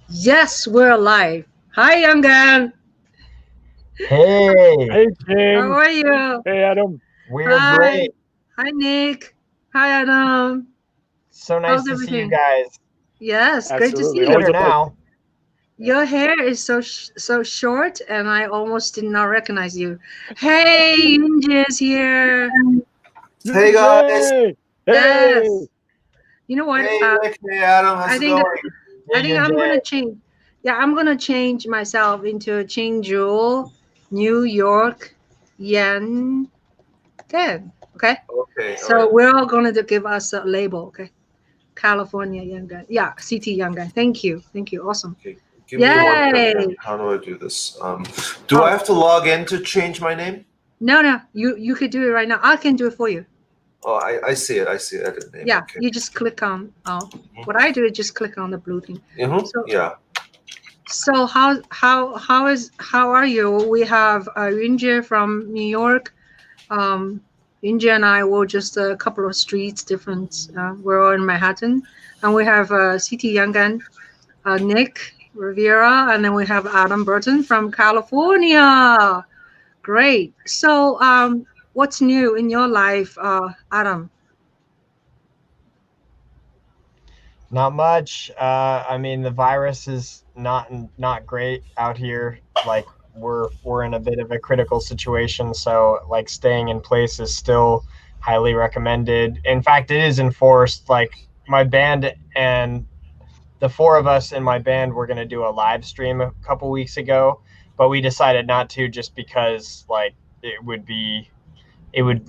Yes, we're live. Hi, Yang Gang. Hey, Hey, How Ching. are you? Hey, Adam. we're Hi. great. Hi, Nick. Hi, Adam. So nice How's to see you everything? guys. Yes, great to Absolutely. see Always you. Better a pleasure. now. Yeah. Your hair is so short, and I almost did not recognize you. Hey, Yoon Jae's here. Hey Yoon guys. Jae! Hey! Yes. You know what? Hey Nick. Hey Adam. How's I it think going? I Hey, think Yoon I'm gonna Jae. change. Yeah, I'm gonna change myself into a Ching Juhl, New York, Yan Gang. Okay. Okay. All So right. we're all going to give us a label, okay? California Young Guy. Yeah, CT Young Guy. Thank you. Thank you. Awesome. Okay. Give me one second. Yay. How do I do this? Do I Oh, have to log in to change my name? no. You could do it right now. I can do it for you. Oh, I see it. I see it. Edit name. Yeah, Okay. you just click on what I do is just click on the blue thing. Mm-hmm. So Yeah. so how are you? We have Yunjie from New York. Um Yunjie and I were just a couple of streets different. We're all in Manhattan, and we have CT Young Nick Rivera, and then we have Adam Burton from California. Great. So, what's new in your life, Adam? Not much. I mean, the virus is not great out here. Like we're in a bit of a critical situation, so like staying in place is still highly recommended. In fact, it is enforced. Like my band and the four of us in my band were going to do a live stream a couple weeks ago, but we decided not to just because like it would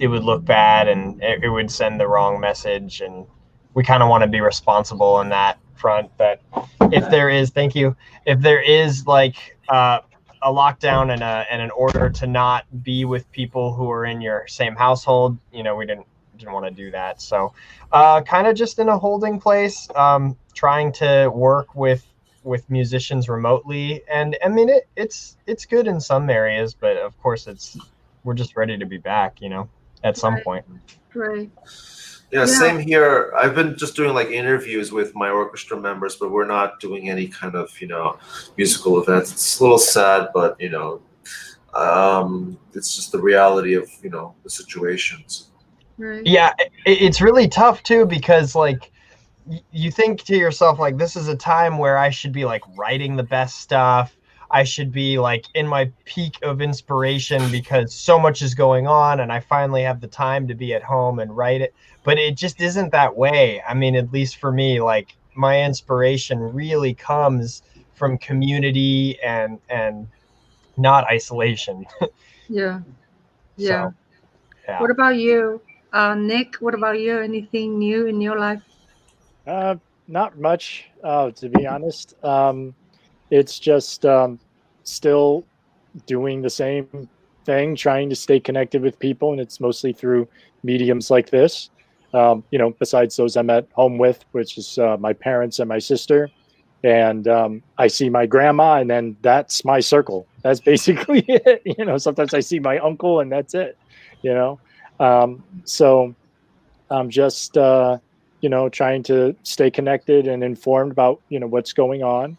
look bad and it would send the wrong message, and we kind of want to be responsible in that front. But if there is, thank you, if there is like a lockdown and an order to not be with people who are in your same household, we didn't want to do that. So kind of just in a holding place, trying to work with musicians remotely. And I mean it's good in some areas, but of course we're just ready to be back, at some Right, point. right. Yeah. Yeah, Same here. I've been just doing like interviews with my orchestra members, but we're not doing any kind of musical events. It's a little sad, but it's just the reality of the situations. right. Yeah, it's really tough too because like you think to yourself like this is a time where I should be like writing the best stuff. I should be like in my peak of inspiration because so much is going on and I finally have the time to be at home and write it. But it just isn't that way. I mean, at least for me, like my inspiration really comes from community and not isolation. Yeah, yeah. So, yeah. What about you, Nick? What about you? Anything new in your life? Uh, Not much, to be honest. It's just still doing the same thing, trying to stay connected with people, and it's mostly through mediums like this. Besides those I'm at home with, which is my parents and my sister, and I see my grandma, and then that's my circle. That's basically it. Sometimes I see my uncle, and that's it. You know, so I'm just trying to stay connected and informed about what's going on,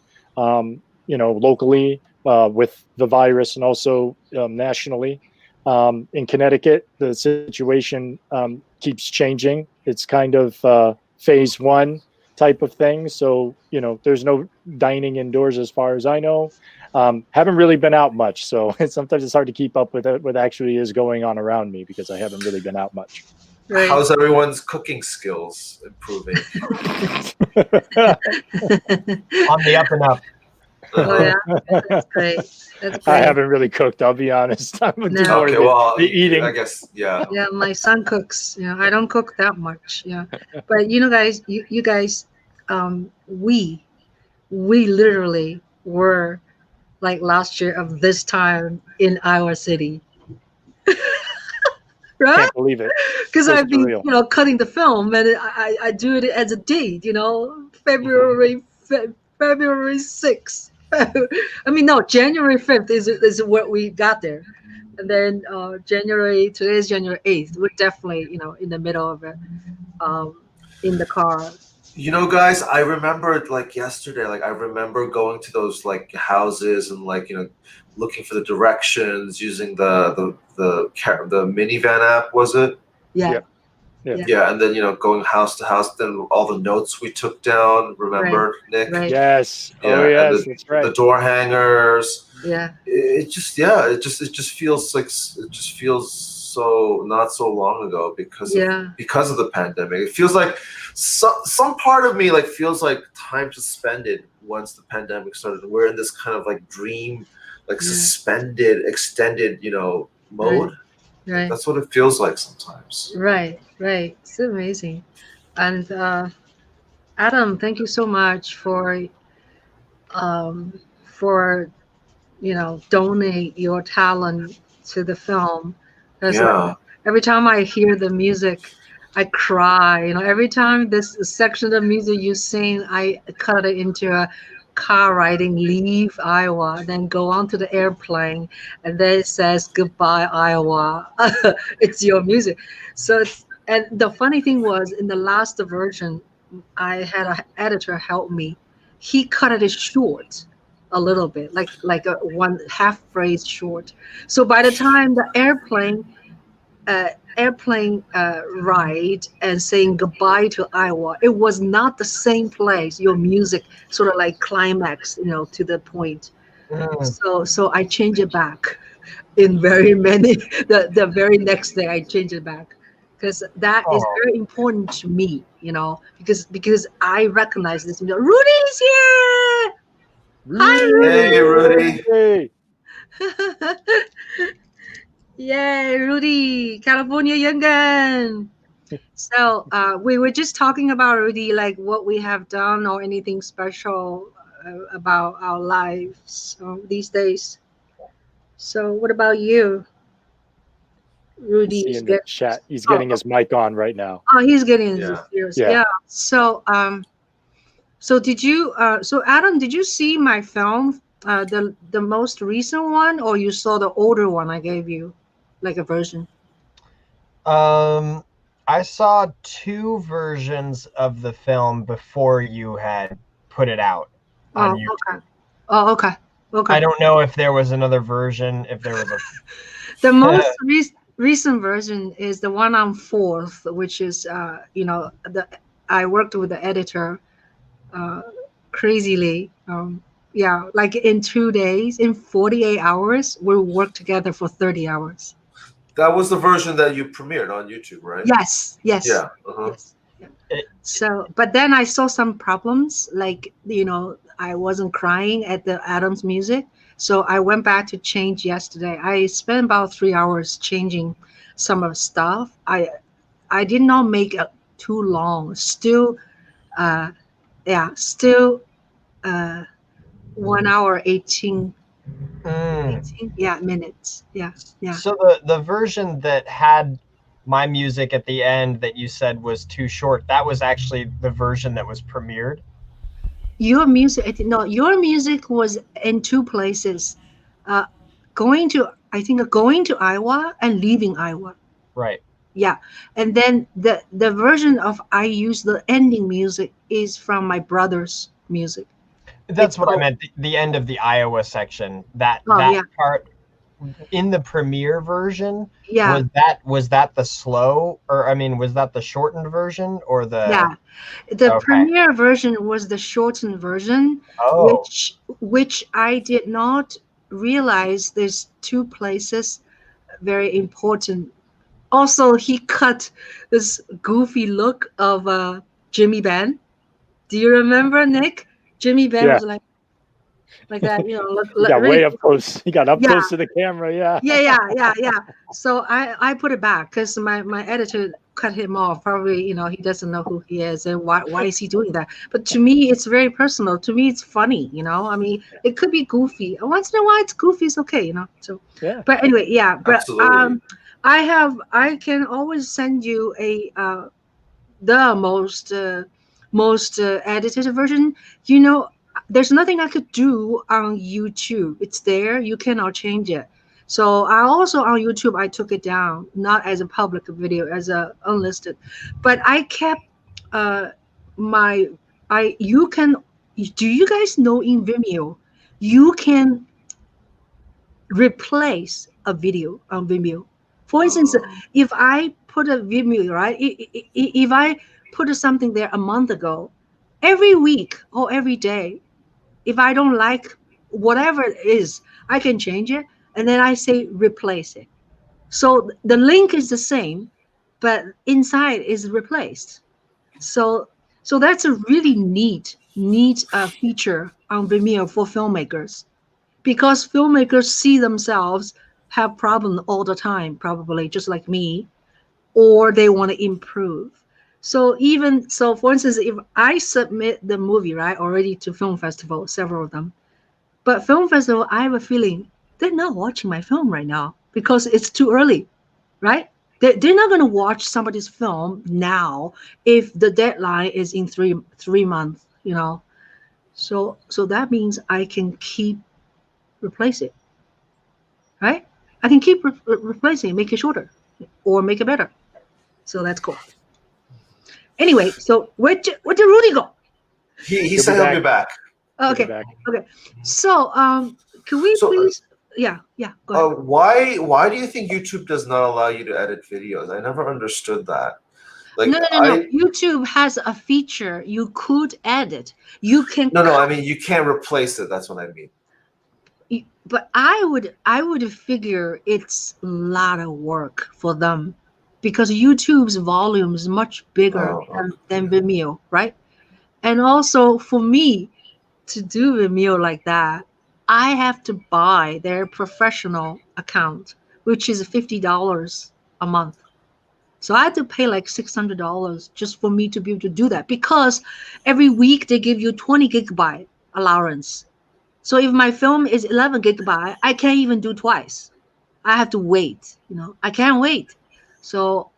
locally with the virus, and also nationally. In Connecticut, the situation keeps changing. It's kind of phase one type of thing. So, there's no dining indoors as far as I know. Haven't really been out much. So sometimes it's hard to keep up with what actually is going on around me because I haven't really been out much. Right. How's everyone's cooking skills improving? On the up and up. Oh Uh-huh. yeah, that's great. That's I great. haven't really cooked, I'll be honest. I would do No. more Okay. of Well, the I eating. guess yeah. Yeah, my son cooks. I don't cook that much. Yeah, but guys, you guys, we literally were like last year of this time in our city, right? Can't believe it. Because So I've been, surreal. cutting the film, and I do it as a date. Hmm. February 6th. I mean, no, January 5th is what we got there, and then today is January 8th. We're definitely in the middle of it, in the car. You know, guys, I remember like yesterday, like I remember going to those like houses and like, looking for the directions using the minivan app, was it? Yeah. Yeah. Yeah, and then going house to house, then all the notes we took down, Right. remember, Nick? Right. Yes. Oh, Yeah, yes, and that's the right. door hangers. Yeah. It just feels like it just feels so not so long ago because of the pandemic. It feels like some part of me like feels like time suspended once the pandemic started. We're in this kind of like dream, like suspended, extended, mode. Right. That's what it feels like sometimes. Right. It's amazing. And Adam, thank you so much um, for donate your talent to the film. Because Yeah. every time I hear the music, I cry. Every time this section of music you sing, I cut it into a car riding leave Iowa, then go onto the airplane, and then it says goodbye Iowa. It's your music. So and the funny thing was in the last version, I had an editor help me. He cut it short a little bit, like a one half phrase short. So by the time the airplane ride and saying goodbye to Iowa, it was not the same place. Your music sort of like climax, to the point. So I changed it back in very many. The very next day I changed it back because that is very important to me. Because I recognize this. Rudy's here. Hi, Hey, Rudy. Hey. Yay, Rudy, California Yang Gang. So we were just talking about Rudy, like what we have done or anything special about our lives these days. So what about you, Rudy? See in the chat, he's getting his mic on right now. Oh, he's getting his ears. Yeah. So so did you? So Adam, did you see my film, the most recent one, or you saw the older one I gave you, like a version? I saw two versions of the film before you had put it out on YouTube. Okay. Oh, okay. I don't know if there was another version, if there was a... The most recent version is the one on 4th, which is, I worked with the editor crazily. Like in 2 days, in 48 hours, we worked together for 30 hours. That was the version that you premiered on YouTube, right? Yes. Yeah. Yes. Yeah. So, but then I saw some problems, like, I wasn't crying at the Adam's music. So I went back to change yesterday. I spent about 3 hours changing some of the stuff. I did not make it too long. Still, still 1 hour 18 minutes. Yeah. So the version that had my music at the end that you said was too short, that was actually the version that was premiered? Your music was in two places. Going to Iowa and leaving Iowa. Right. Yeah. And then the version of I use the ending music is from my brother's music. That's what I meant. The end of the Iowa section. That part in the premiere version. Yeah. Was that the slow, or I mean, was that the shortened version or the? Yeah. The premiere version was the shortened version, which I did not realize. There's two places very important. Also, he cut this goofy look of Jimmy Ben. Do you remember, Nick? Jimmy Ben was like that, he got way up close. He got up close to the camera. Yeah. So I put it back because my editor cut him off. Probably, he doesn't know who he is and why is he doing that. But to me, it's very personal. To me, it's funny. I mean, it could be goofy. Once in a while, it's goofy. It's okay. So. Yeah. But anyway, yeah. But absolutely. I can always send you the most edited version. There's nothing I could do on YouTube. It's there. You cannot change it. So I also on YouTube, I took it down, not as a public video, as a unlisted. But I kept you can, do you guys know in Vimeo, you can replace a video on Vimeo. For instance, if I put a Vimeo, right? If I put something there a month ago, every week or every day, if I don't like whatever it is, I can change it. And then I say replace it. So the link is the same, but inside is replaced. So that's a really neat feature on Vimeo for filmmakers, because filmmakers see themselves have problems all the time, probably just like me, or they want to improve. So for instance, if I submit the movie, right, already to film festival, several of them, but film festival, I have a feeling they're not watching my film right now because it's too early, right? They're not going to watch somebody's film now if the deadline is in three months, you know. So that means I can keep replace it, right? I can keep replacing, make it shorter or make it better. So that's cool. Anyway, so where did Rudy go? He said he'll be back. Okay. So can we please? Yeah. Go ahead. Why do you think YouTube does not allow you to edit videos? I never understood that. Like, no. YouTube has a feature you could edit. You can. No. I mean, you can't replace it. That's what I mean. But I would figure it's a lot of work for them, because YouTube's volume is much bigger than Vimeo, right? And also for me to do Vimeo like that, I have to buy their professional account, which is $50 a month. So I had to pay like $600 just for me to be able to do that, because every week they give you 20 gigabyte allowance. So if my film is 11 gigabyte, I can't even do twice. I have to wait, you know, I can't wait. So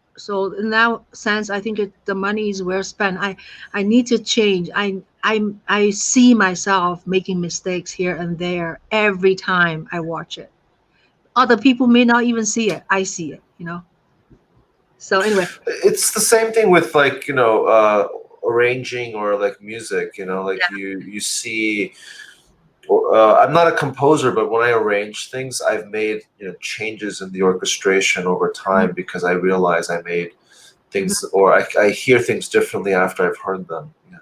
in that sense, I think the money is well spent. I need to change. I see myself making mistakes here and there every time I watch it. Other people may not even see it. I see it, you know. So anyway, it's the same thing with, like, you know, arranging or like music. You know, like you see. I'm not a composer, but when I arrange things, I've made, you know, changes in the orchestration over time because I realize I made things, or I hear things differently after I've heard them. You know?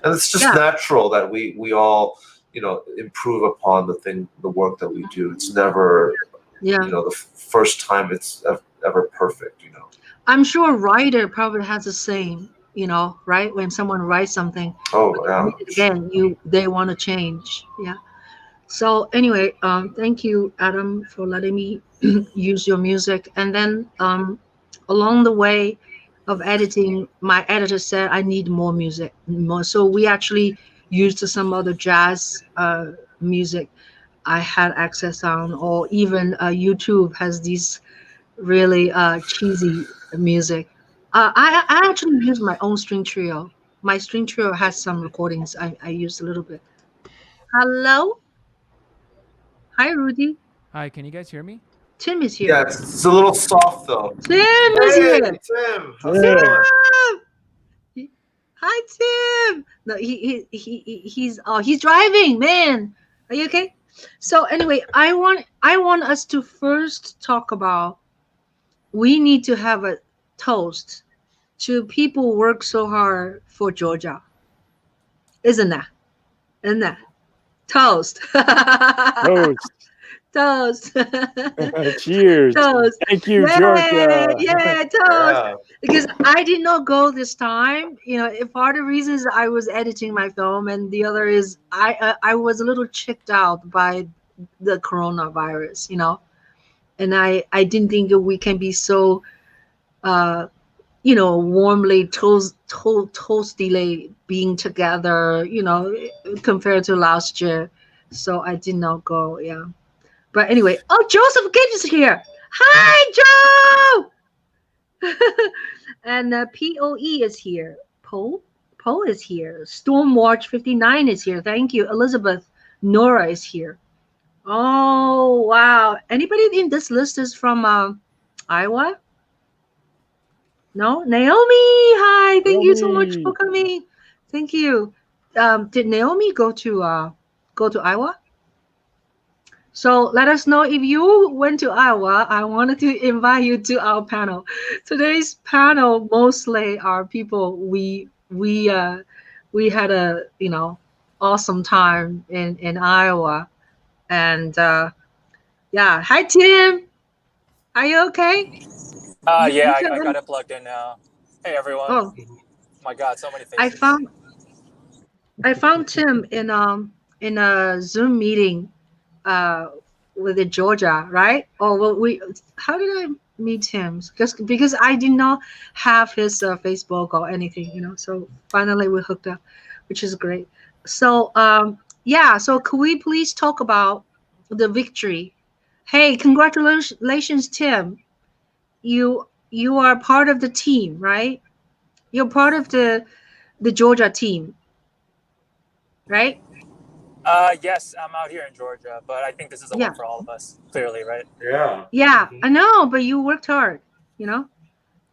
And it's just natural that we all, you know, improve upon the work that we do. It's never, you know, the first time it's ever perfect. You know, I'm sure a writer probably has the same. You know, right? When someone writes something, again, they want to change. Yeah. So anyway, thank you, Adam, for letting me use your music. And then along the way of editing, my editor said I need more music, more. So we actually used some other jazz music I had access on, or even YouTube has these really cheesy music. I actually use my own string trio. My string trio has some recordings. I used a little bit. Hello? Hi, Rudy. Hi, can you guys hear me? Tim is here. Yeah, it's a little soft though. Tim is here. Tim. Hi, Tim. No, he's driving, man. Are you okay? So anyway, I want us to first talk about, we need to have a toast to people who work so hard for Georgia. Isn't that? Toast. Toast. Cheers. Toast. Thank you, Georgia. Yeah, toast. Yeah. Because I did not go this time. You know, part of the reason is I was editing my film, and the other is I was a little checked out by the coronavirus, you know, and I didn't think we can be so you know, warmly toastily being together, you know, compared to last year. So I did not go. Yeah. But anyway, Joseph Gibbs is here. Hi, Joe. And POE is here. Poe is here. Stormwatch 59 is here. Thank you. Elizabeth Nora is here. Oh, wow. Anybody in this list is from Iowa? No? Naomi, hi. Thank you so much for coming. Thank you. Did Naomi go to Iowa? So let us know if you went to Iowa. I wanted to invite you to our panel. Today's panel mostly are people we had a awesome time in Iowa, and yeah. Hi Tim, are you okay? Yeah, I got it plugged in now. Hey everyone. Oh, my God, so many faces. I found Tim in a Zoom meeting with the Georgia, right? Oh well, how did I meet him? Because I did not have his Facebook or anything. So finally we hooked up, which is great. So yeah, so could we please talk about the victory? Hey, congratulations, Tim. You are part of the team, right? You're part of the Georgia team, right? Yes, I'm out here in Georgia, but I think this is a win for all of us, clearly, right? Yeah. Yeah, I know, but you worked hard, Yeah,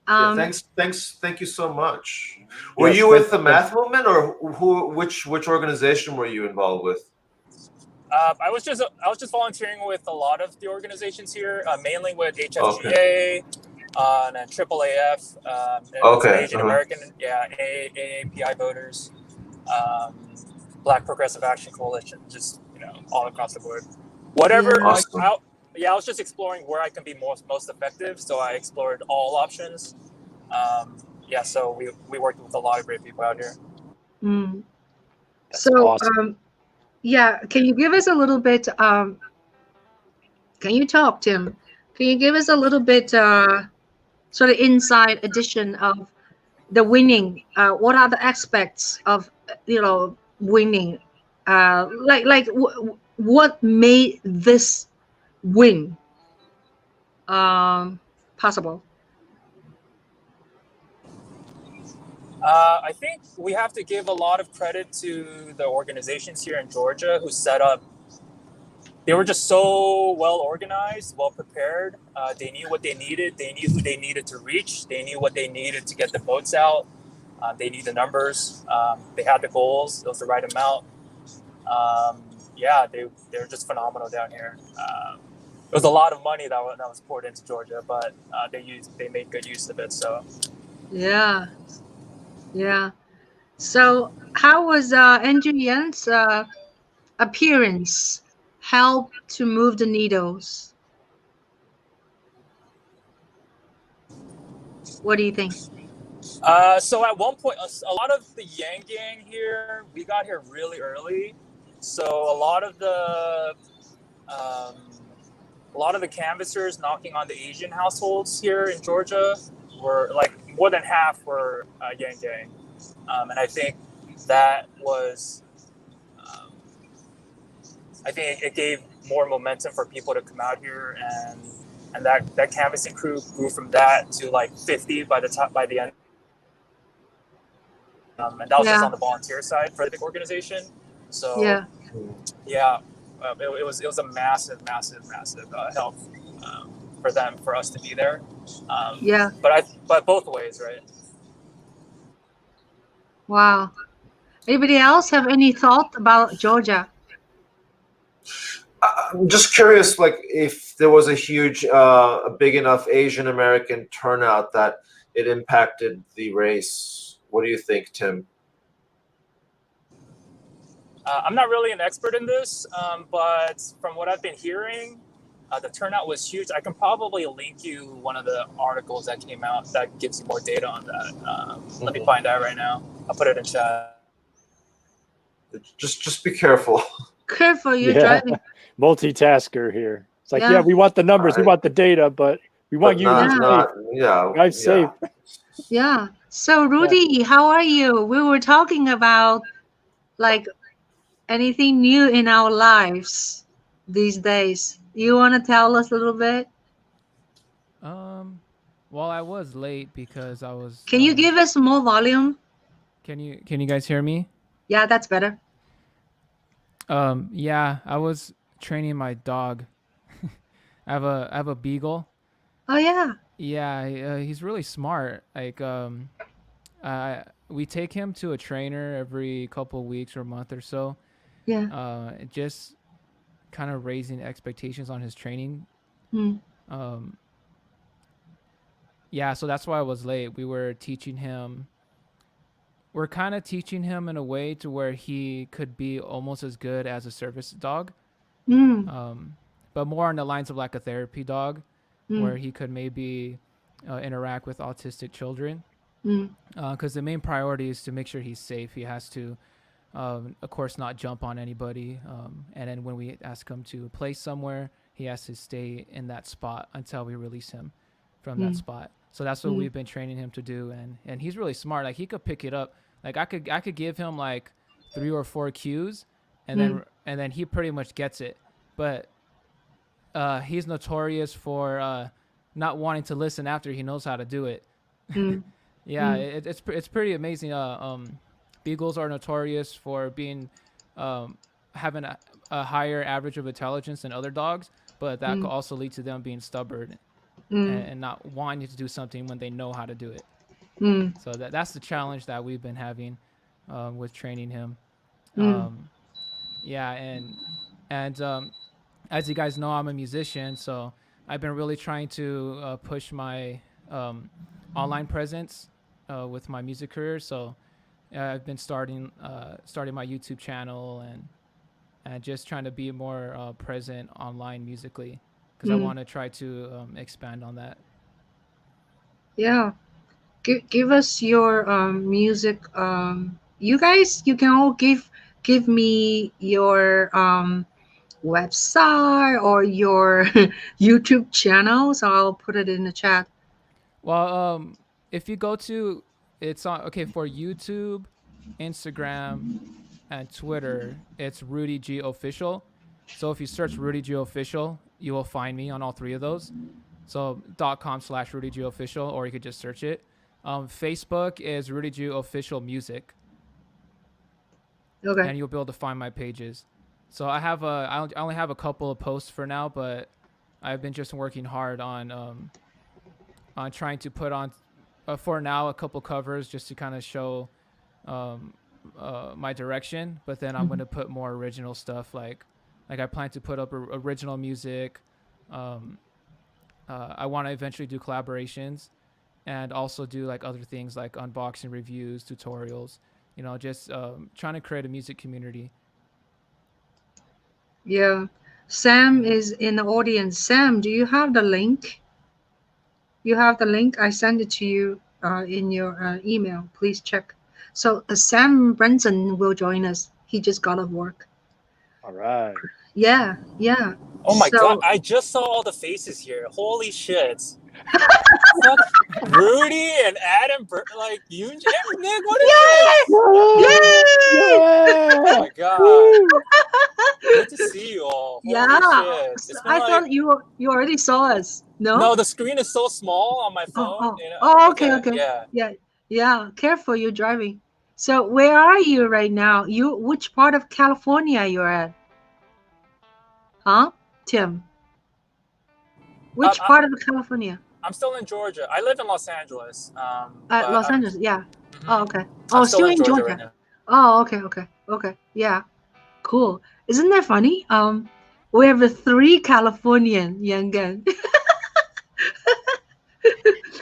thank you so much. Were Yes, you with the Math Movement, or which organization were you involved with? I was just volunteering with a lot of the organizations here, mainly with HFGA, and AAAF, Asian American, AAPI voters, Black Progressive Action Coalition, just all across the board. Whatever. Yeah. Awesome. I was just exploring where I can be most effective, so I explored all options. So we worked with a lot of great people out here. That's so awesome. Yeah, can you give us a little bit? Can you talk, Tim? Can you give us a little bit sort of inside edition of the winning? What are the aspects of winning? What made this win possible? I think we have to give a lot of credit to the organizations here in Georgia who set up. They were just so well organized, well prepared. They knew what they needed. They knew who they needed to reach. They knew what they needed to get the votes out. They knew the numbers. They had the goals. It was the right amount. They were just phenomenal down here. It was a lot of money that was poured into Georgia, but they made good use of it. So yeah. So how was Andrew Yan's appearance help to move the needles? What do you think? So at one point, a lot of the Yang Gang here, we got here really early. So a lot of the canvassers knocking on the Asian households here in Georgia were like more than half were Yang Gang, and I think that was, I think it gave more momentum for people to come out here, and that canvassing crew grew from that to like 50 by the end. And that was just on the volunteer side for the big organization. So it was a massive help for us to be there. But both ways, right? Wow. Anybody else have any thought about Georgia? I'm just curious, like if there was a big enough Asian American turnout that it impacted the race. What do you think, Tim? I'm not really an expert in this, but from what I've been hearing, the turnout was huge. I can probably link you one of the articles that came out that gives you more data on that. Let me find that right now. I'll put it in chat. Just be careful. Careful, you're driving. Multitasker here. It's like, we want the numbers, we want the data, but we want you to drive safe. Yeah. So Rudy, how are you? We were talking about like anything new in our lives these days. You want to tell us a little bit? Well, I was late because I was. Can you give us more volume? Can you guys hear me? Yeah, that's better. Yeah, I was training my dog. I have a beagle. Oh yeah. Yeah, he's really smart. Like we take him to a trainer every couple of weeks or a month or so. Yeah. Just kind of raising expectations on his training. Yeah, so that's why I was late. We were teaching him. We're kind of teaching him in a way to where he could be almost as good as a service dog, but more on the lines of like a therapy dog, where he could maybe interact with autistic children. Because the main priority is to make sure he's safe. He has to, of course, not jump on anybody. And then when we ask him to play somewhere, he has to stay in that spot until we release him from that spot. So that's what we've been training him to do. And he's really smart. Like he could pick it up. Like I could give him like 3 or 4 cues, and then he pretty much gets it. But he's notorious for not wanting to listen after he knows how to do it. Yeah, it's pretty amazing. Beagles are notorious for being having a higher average of intelligence than other dogs, but that could also lead to them being stubborn and not wanting to do something when they know how to do it. So that's the challenge that we've been having with training him. Yeah, and as you guys know, I'm a musician, so I've been really trying to push my online presence with my music career. So I've been starting my YouTube channel and just trying to be more present online musically, because I want to try to expand on that. Yeah. Give us your music. You guys, you can all give me your website or your YouTube channel, so I'll put it in the chat. Well, if you go to, it's on, okay, for YouTube, Instagram, and Twitter, it's Rudy G Official. So if you search Rudy G Official, you will find me on all 3 of those. So .com/Rudy G Official, or you could just search it. Facebook is Rudy G Official Music. Okay. And you'll be able to find my pages. So I only have a couple of posts for now, but I've been just working hard on trying to put on, for now, a couple covers just to kind of show my direction. But then I'm going to put more original stuff, like I plan to put up original music. I want to eventually do collaborations and also do like other things like unboxing reviews, tutorials, just trying to create a music community. Yeah. Sam is in the audience. Sam, do you have the link? You have the link? I sent it to you in your email. Please check. So Sam Branson will join us. He just got off work. All right. Yeah. Oh my God, I just saw all the faces here. Holy shit. Rudy and Adam, like Yoon Jae Lee, Nick, what is this? Oh my God. Good to see you all. Holy shit. I thought you already saw us. No, the screen is so small on my phone. Okay. Yeah. Careful, you're driving. So where are you right now? Which part of California you're at? Huh, Tim? Which part of California? I'm still in Georgia. I live in Los Angeles. Los Angeles, yeah. Oh, okay. I'm still in Georgia right now. Oh, okay. Yeah, cool. Isn't that funny? We have 3 Californian Yang Gang.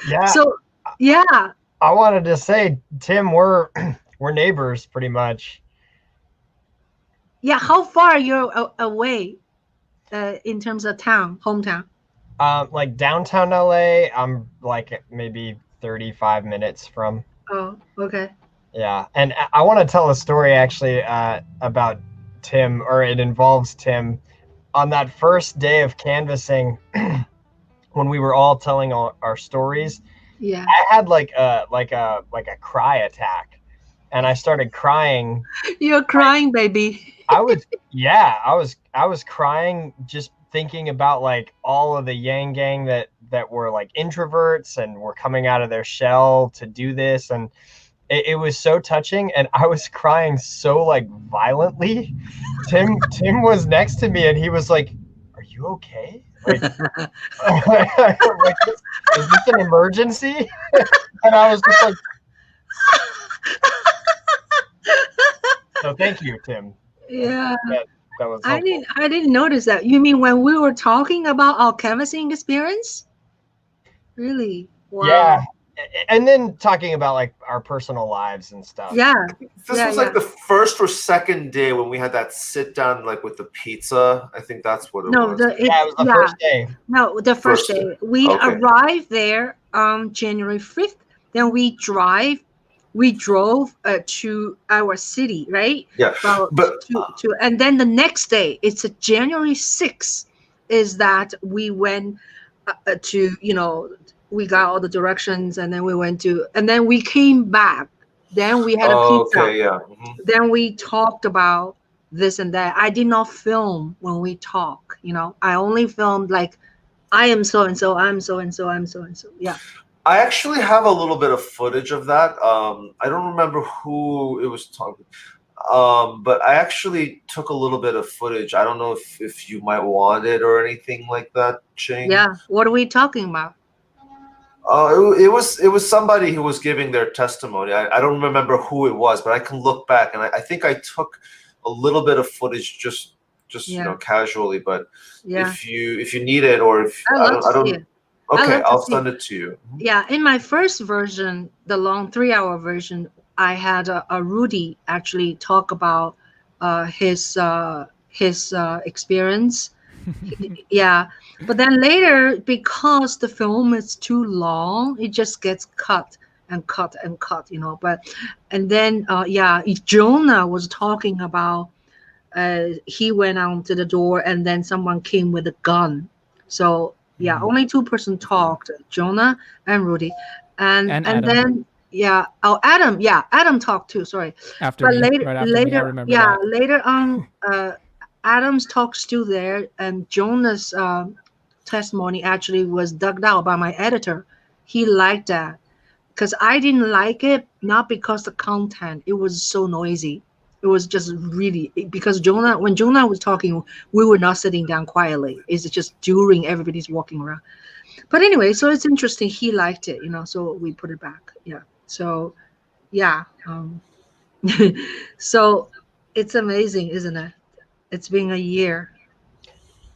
Yeah. So, yeah. I wanted to say, Tim, we're neighbors pretty much. Yeah. How far you're away in terms of hometown? Like downtown LA, I'm like maybe 35 minutes from. Oh, okay. Yeah, and I want to tell a story actually about Tim, or it involves Tim. On that first day of canvassing, when we were all telling our stories, yeah, I had like a cry attack, and I started crying. You're crying, baby. I was crying just thinking about like all of the Yang Gang that were like introverts and were coming out of their shell to do this, and it was so touching, and I was crying so like violently. Tim was next to me and he was like, "Are you okay? Like, is this an emergency?" And I was just like, So thank you, Tim. Yeah. That was helpful. I didn't notice that. You mean when we were talking about our canvassing experience? Really? Wow. Yeah. And then talking about like our personal lives and stuff. Yeah. This was like the first or second day when we had that sit down, like with the pizza. I think that's what it was. It was the first day. No, the first day. We arrived there on January 5th. Then we drove to our city, right? Yeah. And then the next day, it's a January 6th, is that we went to, we got all the directions, and then we went to, and then we came back. Then we had a pizza. Okay, yeah. Then we talked about this and that. I did not film when we talk, I only filmed like, I am so and so, I'm so and so, I'm so and so. Yeah. I actually have a little bit of footage of that. I don't remember who it was talking, but I actually took a little bit of footage. I don't know if you might want it or anything like that, Ching. Yeah. What are we talking about? It was somebody who was giving their testimony. I don't remember who it was, but I can look back, and I think I took a little bit of footage just casually. But if you need it, or if I don't. Okay, I'll send it to you. Yeah, in my first version, the long 3-hour version, I had a Rudy actually talk about his experience. Yeah, but then later, because the film is too long, it just gets cut and cut and cut, But and then Jonah was talking about he went out to the door, and then someone came with a gun. So yeah, only 2 person talked, Jonah and Rudy, and Adam. then Adam, Adam talked too. Sorry, after but me, right after me, I remember that. Later on, Adam's talk still there, and Jonah's testimony actually was dug out by my editor. He liked that because I didn't like it, not because the content, it was so noisy. It was just really, because when Jonah was talking, we were not sitting down quietly. It's just during everybody's walking around. But anyway, so it's interesting. He liked it, so we put it back. Yeah. So, yeah. So it's amazing, isn't it? It's been a year.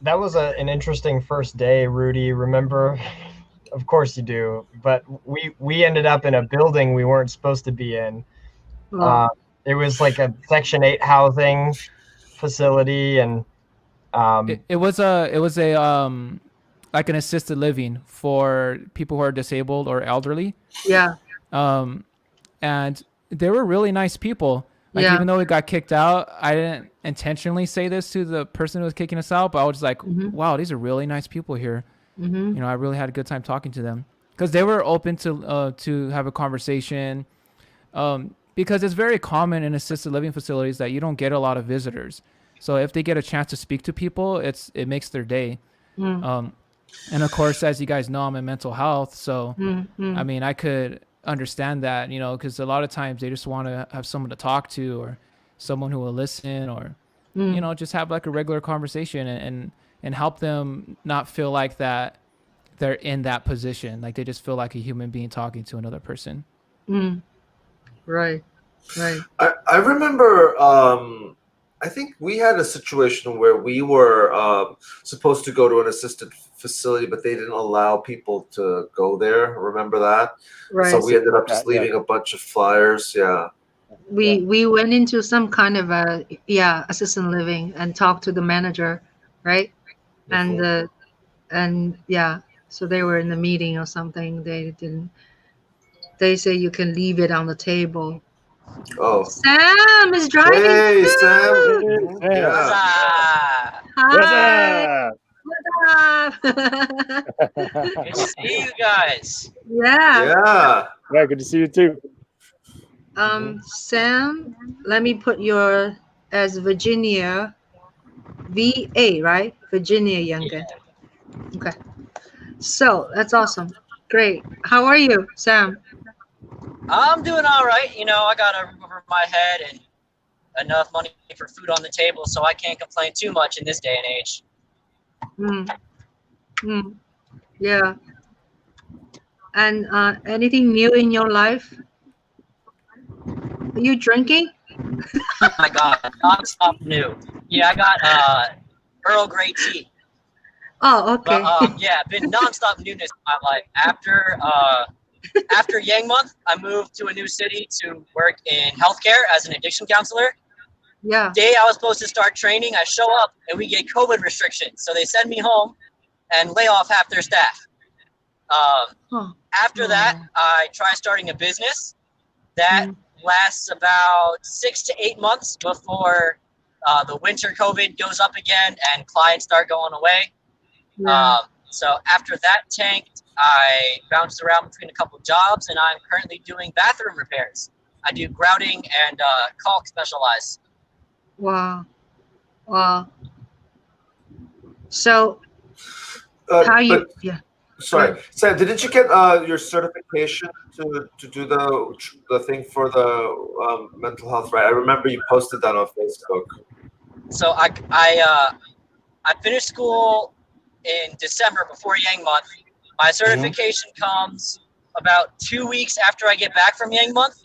That was an interesting first day, Rudy. Remember? Of course you do. But we ended up in a building we weren't supposed to be in. It was like a Section 8 housing facility, and it was a like an assisted living for people who are disabled or elderly. Yeah. And they were really nice people. Like, even though we got kicked out, I didn't intentionally say this to the person who was kicking us out, but I was like, wow, these are really nice people here. I really had a good time talking to them, because they were open to have a conversation. Because it's very common in assisted living facilities that you don't get a lot of visitors. So if they get a chance to speak to people, it makes their day. And of course, as you guys know, I'm in mental health. So, I mean, I could understand that, because a lot of times they just want to have someone to talk to, or someone who will listen, or, just have like a regular conversation and help them not feel like that they're in that position. Like they just feel like a human being talking to another person. Right. I remember, I think we had a situation where we were supposed to go to an assisted facility, but they didn't allow people to go there. Remember that? Right. So we ended up just leaving a bunch of flyers. Yeah. We went into some kind of assisted living and talked to the manager, right? And so they were in the meeting or something. They say you can leave it on the table. Oh, Sam is driving. Hey, too. Sam. Yeah. Hi. What's up? Good to see you guys. Yeah. Yeah, good to see you too. Sam, let me put your as Virginia, VA, right? Virginia Yang Gang. Okay. So that's awesome. Great. How are you, Sam? I'm doing all right. I got a roof over my head and enough money for food on the table, so I can't complain too much in this day and age. Yeah. And anything new in your life? Are you drinking? Oh my God, nonstop new. Yeah, I got Earl Grey tea. Oh, okay. But yeah, been nonstop newness in my life. After Yang Month, I moved to a new city to work in healthcare as an addiction counselor. Yeah. Day I was supposed to start training, I show up and we get COVID restrictions. So they send me home and lay off half their staff. After that, I try starting a business. That lasts about 6 to 8 months before the winter COVID goes up again and clients start going away. Yeah. So after that tanked, I bounced around between a couple jobs, and I'm currently doing bathroom repairs. I do grouting and caulk specialized. Wow. Wow. So how you? Yeah. Sorry, Sam. Didn't you get your certification to do the thing for the mental health? Right. I remember you posted that on Facebook. So I finished school in December before Yang Month. My certification comes about 2 weeks after I get back from Yang Month,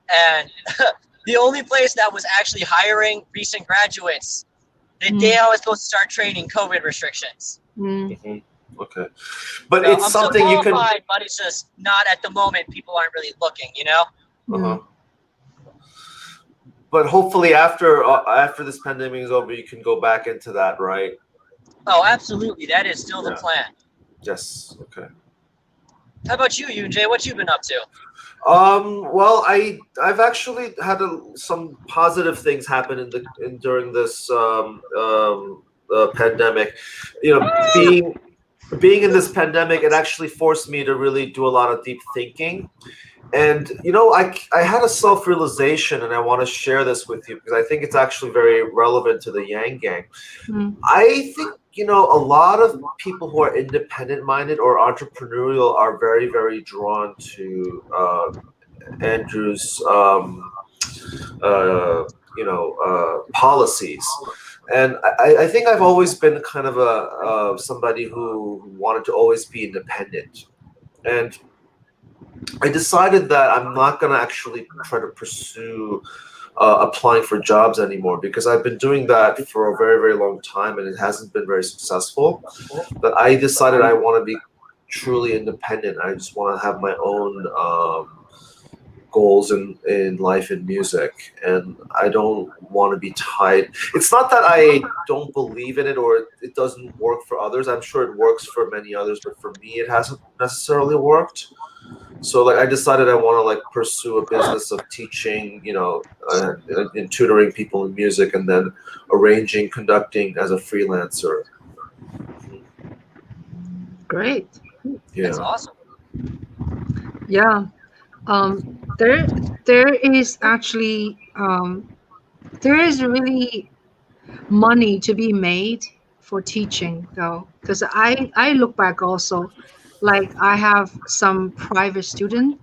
and the only place that was actually hiring recent graduates, the day I was supposed to start training, COVID restrictions. Okay, but So it's I'm something still you can. qualified, but it's just not at the moment. People aren't really looking, you know. But hopefully, after this pandemic is over, you can go back into that, right? Oh, absolutely. That is still the plan. Yes. Okay. How about you, Yoon Jae? What you been up to? Well, I've actually had some positive things happen during this pandemic. You know, being in this pandemic, it actually forced me to really do a lot of deep thinking. And, you know, I had a self-realization, and I want to share this with you because I think it's actually very relevant to the Yang Gang. I think, you know, a lot of people who are independent-minded or entrepreneurial are very, very drawn to Andrew's, policies. And I think I've always been kind of somebody who wanted to always be independent. And I decided that I'm not going to actually try to pursue applying for jobs anymore because I've been doing that for a very, very long time and it hasn't been very successful. But I decided I want to be truly independent. I just want to have my own goals in life and music, and I don't want to be tied. It's not that I don't believe in it or it doesn't work for others. I'm sure it works for many others, but for me it hasn't necessarily worked. So like I decided I want to like pursue a business of teaching, you know, and tutoring people in music, and then arranging, conducting as a freelancer. Great. Yeah. That's awesome. Yeah. There is actually there is really money to be made for teaching though, because I look back also, like I have some private student.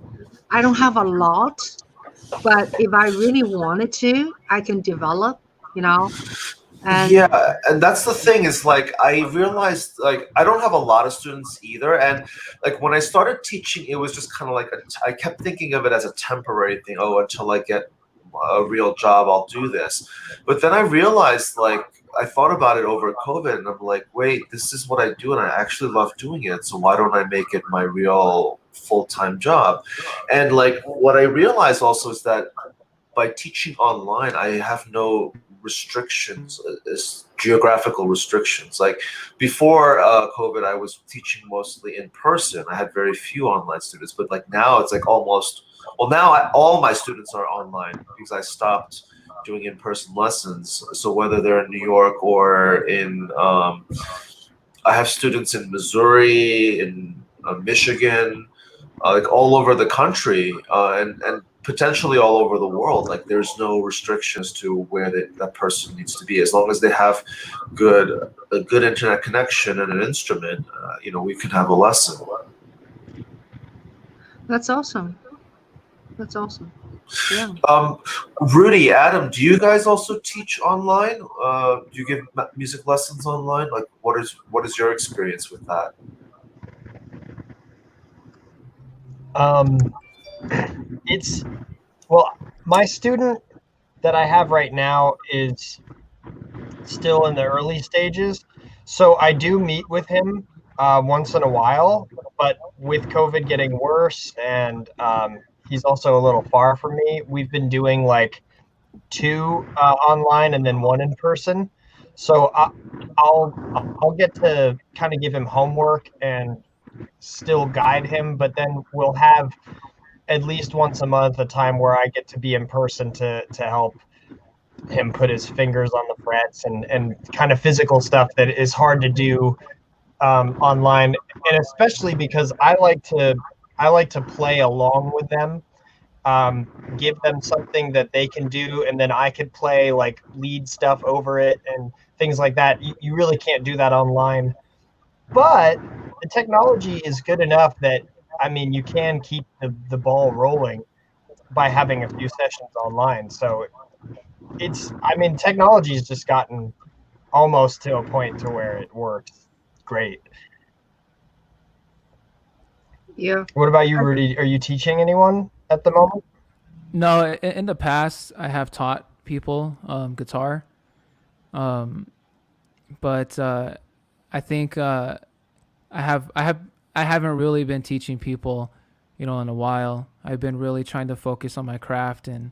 I don't have a lot, but if I really wanted to, I can develop, you know. And yeah, and that's the thing is like I realized like I don't have a lot of students either, and like when I started teaching, it was just kind of like I kept thinking of it as a temporary thing. Oh, until I get a real job, I'll do this. But then I realized like I thought about it over COVID, and I'm like, wait, this is what I do, and I actually love doing it. So why don't I make it my real full-time job? And like what I realized also is that by teaching online, I have no restrictions, geographical restrictions. Like before COVID, I was teaching mostly in person. I had very few online students, but like now it's like almost, well, now all my students are online because I stopped doing in-person lessons. So whether they're in New York or in, I have students in Missouri, in Michigan, like all over the country, and potentially all over the world. Like there's no restrictions to where that person needs to be, as long as they have a good internet connection and an instrument. You know, we could have a lesson. that's awesome. That's awesome. Yeah. Rudy, Adam, do you guys also teach online? Do you give music lessons online? Like, what is your experience with that? It's, well, my student that I have right now is still in the early stages. So I do meet with him once in a while, but with COVID getting worse and he's also a little far from me, we've been doing like 2 online and then 1 in person. So I'll get to kind of give him homework and still guide him, but then we'll have at least once a month a time where I get to be in person to help him put his fingers on the frets and kind of physical stuff that is hard to do online, and especially because I like to play along with them, give them something that they can do, and then I could play like lead stuff over it and things like that. You really can't do that online, but the technology is good enough that I mean you can keep the ball rolling by having a few sessions online. So I mean technology's just gotten almost to a point to where it works great. Yeah. What about you, Rudy? Are you teaching anyone at the moment? No, in the past I have taught people guitar, but I think I haven't really been teaching people, in a while. I've been really trying to focus on my craft and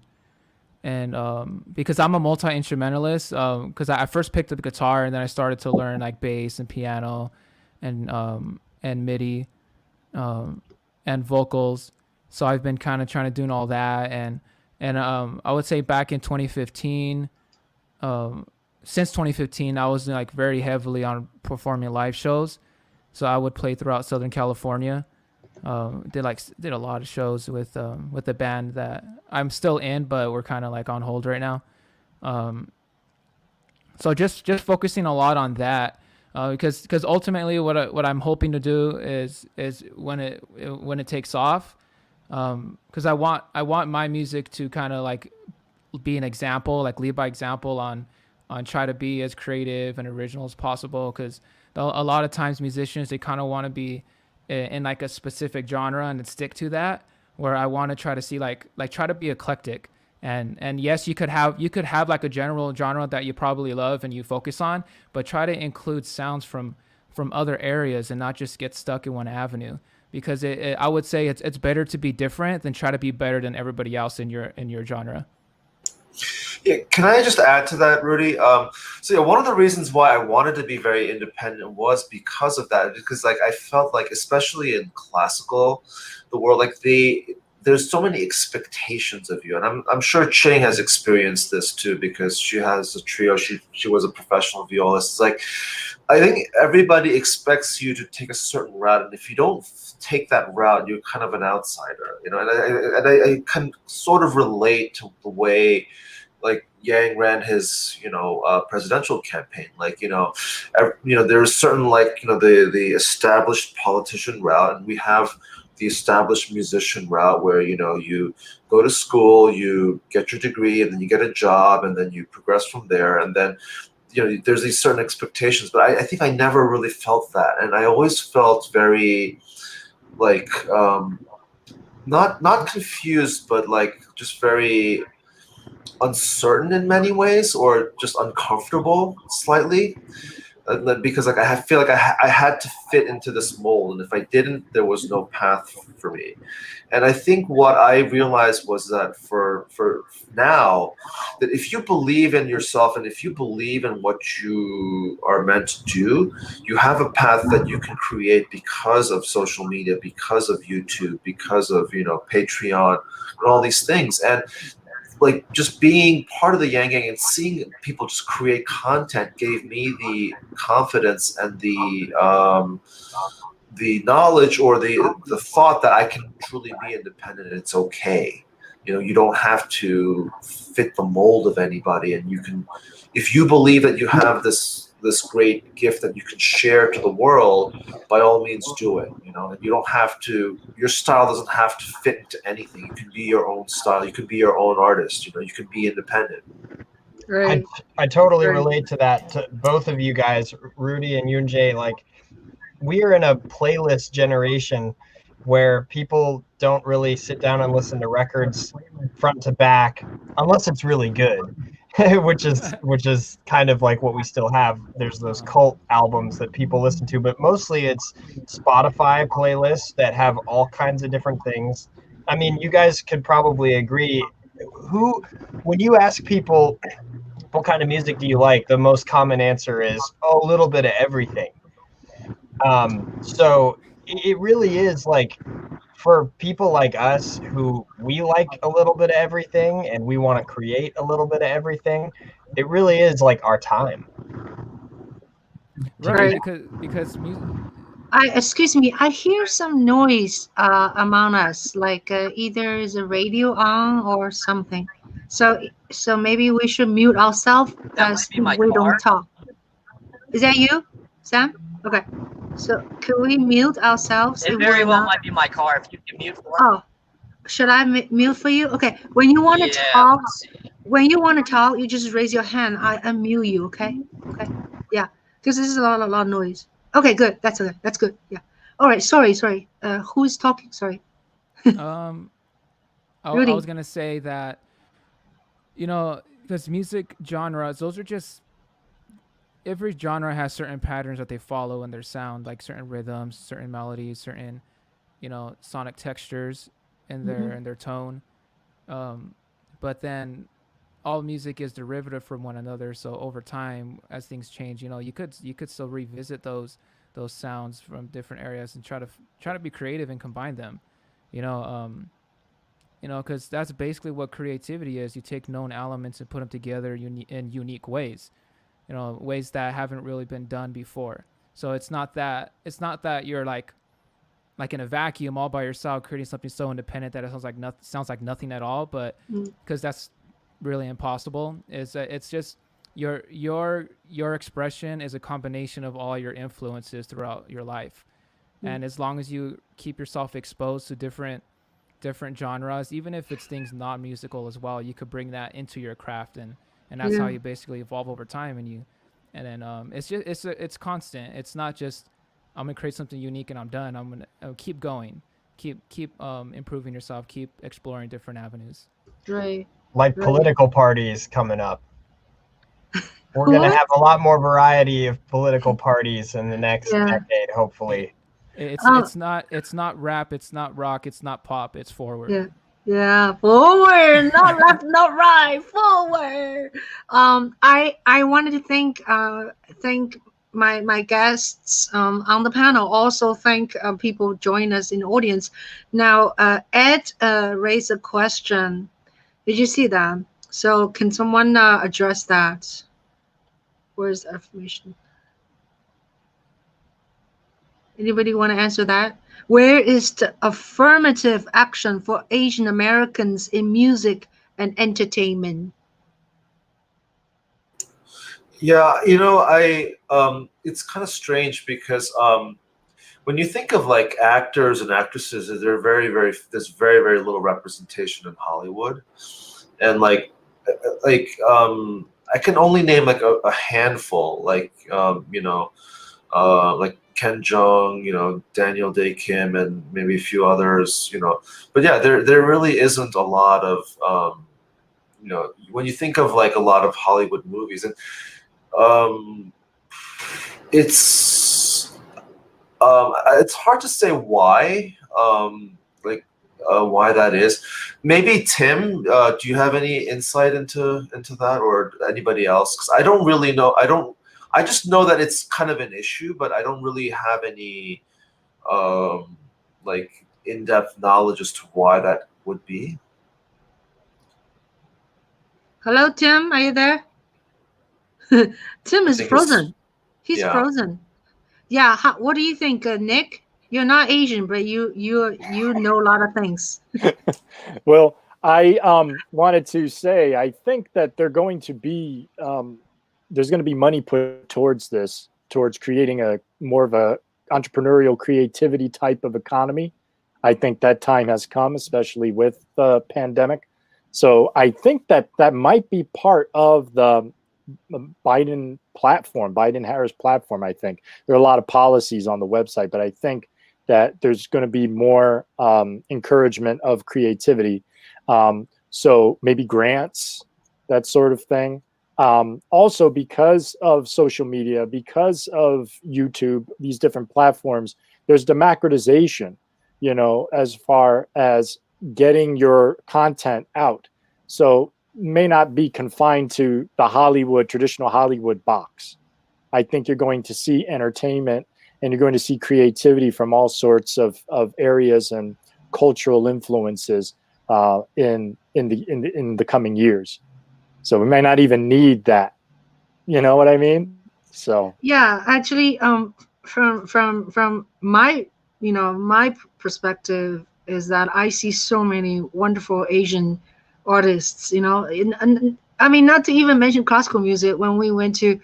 because I'm a multi-instrumentalist, because I first picked up the guitar and then I started to learn like bass and piano and MIDI and vocals. So I've been kind of trying to do all that, and I would say back in 2015, since 2015, I was like very heavily on performing live shows. So I would play throughout Southern California. Did a lot of shows with the band that I'm still in, but we're kind of like on hold right now. So just focusing a lot on that, because ultimately what I'm hoping to do is when it takes off, because I want my music to kind of like be an example, like lead by example on try to be as creative and original as possible, because a lot of times musicians, they kind of want to be in like a specific genre and stick to that, where I want to try to see like try to be eclectic, and yes, you could have like a general genre that you probably love and you focus on, but try to include sounds from other areas and not just get stuck in one avenue, because I would say it's better to be different than try to be better than everybody else in your genre. Yeah, can I just add to that, Rudy? So yeah, one of the reasons why I wanted to be very independent was because of that. Because like I felt like, especially in classical, the world, like there's so many expectations of you, and I'm sure Ching has experienced this too, because she has a trio. She was a professional violist. It's like I think everybody expects you to take a certain route, and if you don't take that route, you're kind of an outsider, And I can sort of relate to the way like Yang ran his, presidential campaign. Like, there's certain the established politician route, and we have the established musician route where you go to school, you get your degree, and then you get a job, and then you progress from there, and then there's these certain expectations. But I think I never really felt that, and I always felt very like not confused, but like just very uncertain in many ways, or just uncomfortable slightly, because like I feel like I had to fit into this mold, and if I didn't, there was no path for me. And I think what I realized was that for now, that if you believe in yourself and if you believe in what you are meant to do, you have a path that you can create because of social media, because of YouTube, because of Patreon and all these things. And like just being part of the Yang Gang and seeing people just create content gave me the confidence and the knowledge, or the thought that I can truly be independent and it's okay. You don't have to fit the mold of anybody, and you can, if you believe that you have this great gift that you can share to the world, by all means do it. And you don't have to, your style doesn't have to fit into anything. You can be your own style. You can be your own artist. You can be independent. Right. I totally relate to that, to both of you guys, Rudy and Yoon Jae. Like, we are in a playlist generation, where people don't really sit down and listen to records front to back unless it's really good. which is kind of like what we still have. There's those cult albums that people listen to, but mostly it's Spotify playlists that have all kinds of different things. I mean, you guys could probably agree. When you ask people what kind of music do you like, the most common answer is, oh, a little bit of everything. So it really is like, for people like us who we like a little bit of everything and we want to create a little bit of everything, it really is like our time. Right, because music. Excuse me, I hear some noise among us, like either is a radio on or something. So maybe we should mute ourselves as we don't talk. Is that you, Sam? Okay. So can we mute ourselves? It very well might be my car. If you can mute for me. Oh, should I mute for you? Okay. When you want to talk, you just raise your hand. I unmute you. Okay. Okay. Yeah. Because this is a lot of noise. Okay. Good. That's okay. That's good. Yeah. All right. Sorry. Who is talking? Sorry. I was gonna say that, because music genres, those are just, every genre has certain patterns that they follow in their sound, like certain rhythms, certain melodies, certain, sonic textures in their tone. But then all music is derivative from one another. So over time, as things change, you could still revisit those sounds from different areas and try to be creative and combine them. Because that's basically what creativity is. You take known elements and put them together in unique ways. Ways that haven't really been done before. So it's not that you're like in a vacuum all by yourself creating something so independent that it sounds like nothing at all. But because that's really impossible. It's just your expression is a combination of all your influences throughout your life, and as long as you keep yourself exposed to different genres, even if it's things not musical as well, you could bring that into your craft and that's how you basically evolve over time. It's constant. It's not just I'm gonna create something unique and I'm done. I'm gonna keep going, keep improving yourself, keep exploring different avenues. Right. Like political parties coming up. We're gonna have a lot more variety of political parties in the next decade, hopefully. It's not rap, it's not rock, it's not pop, it's forward. Yeah, forward, not left, not right, forward. I wanted to thank my guests on the panel. Also thank people join us in the audience. Now, Ed raised a question. Did you see that? So can someone address that? Where's the information? Anybody want to answer that? Where is the affirmative action for Asian Americans in music and entertainment? Yeah, it's kind of strange because when you think of like actors and actresses, there's very, very little representation in Hollywood, and like I can only name like a handful, like like Ken Jeong, Daniel Day Kim, and maybe a few others, But yeah, there really isn't a lot of, when you think of like a lot of Hollywood movies, and it's hard to say why, why that is. Maybe Tim, do you have any insight into that, or anybody else? Because I don't really know. I just know that it's kind of an issue, but I don't really have any like in-depth knowledge as to why that would be. Hello, Tim. Are you there? Tim is frozen. He's frozen. Yeah. What do you think, Nick? You're not Asian, but you know a lot of things. Well, I wanted to say I think that they're going to be there's going to be money put towards this, towards creating a more of a entrepreneurial creativity type of economy. I think that time has come, especially with the pandemic. So I think that might be part of the Biden-Harris platform. I think there are a lot of policies on the website, but I think that there's going to be more encouragement of creativity. So maybe grants, that sort of thing. Also, because of social media, because of YouTube, these different platforms, there's democratization, you know, as far as getting your content out. So may not be confined to the Hollywood, traditional Hollywood box. I think you're going to see entertainment and you're going to see creativity from all sorts of areas and cultural influences in the coming years. So we may not even need that. You know what I mean? So yeah, actually, from my, you know, my perspective is that I see so many wonderful Asian artists, you know, and I mean, not to even mention classical music. When we went to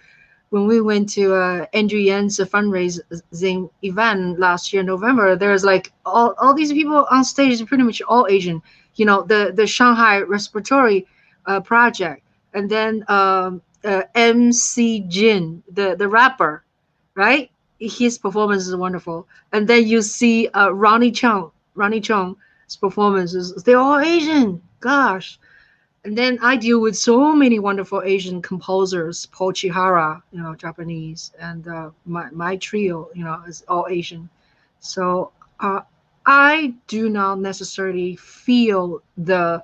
Andrew Yan's fundraising event last year in November, there's like all these people on stage, pretty much all Asian. You know, the Shanghai Respiratory Project, and then MC Jin, the rapper, right? His performance is wonderful. And then you see Ronnie Chung's performances. They're all Asian. Gosh. And then I deal with so many wonderful Asian composers, Paul Chihara, you know, Japanese, and my trio, you know, is all Asian. So I do not necessarily feel the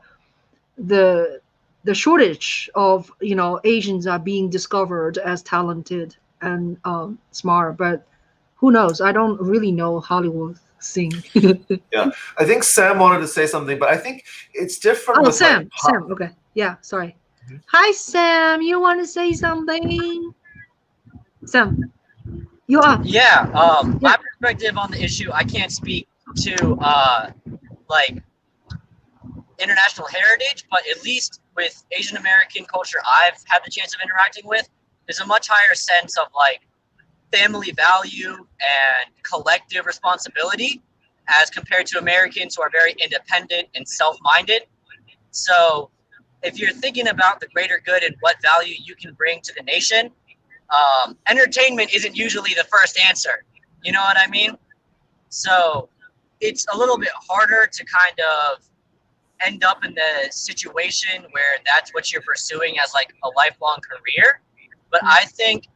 shortage of, you know, Asians are being discovered as talented and smart, but who knows? I don't really know Hollywood scene. Yeah, I think Sam wanted to say something, but I think it's different. Oh, with Sam, like, Sam. Okay, yeah, sorry. Hi, Sam. You want to say something? Sam, you are. Yeah, my perspective on the issue, I can't speak to like international heritage, but at least with Asian American culture I've had the chance of interacting with, there's a much higher sense of like family value and collective responsibility as compared to Americans who are very independent and self-minded. So if you're thinking about the greater good and what value you can bring to the nation, entertainment isn't usually the first answer. You know what I mean? So it's a little bit harder to kind of end up in the situation where that's what you're pursuing as like a lifelong career. But I think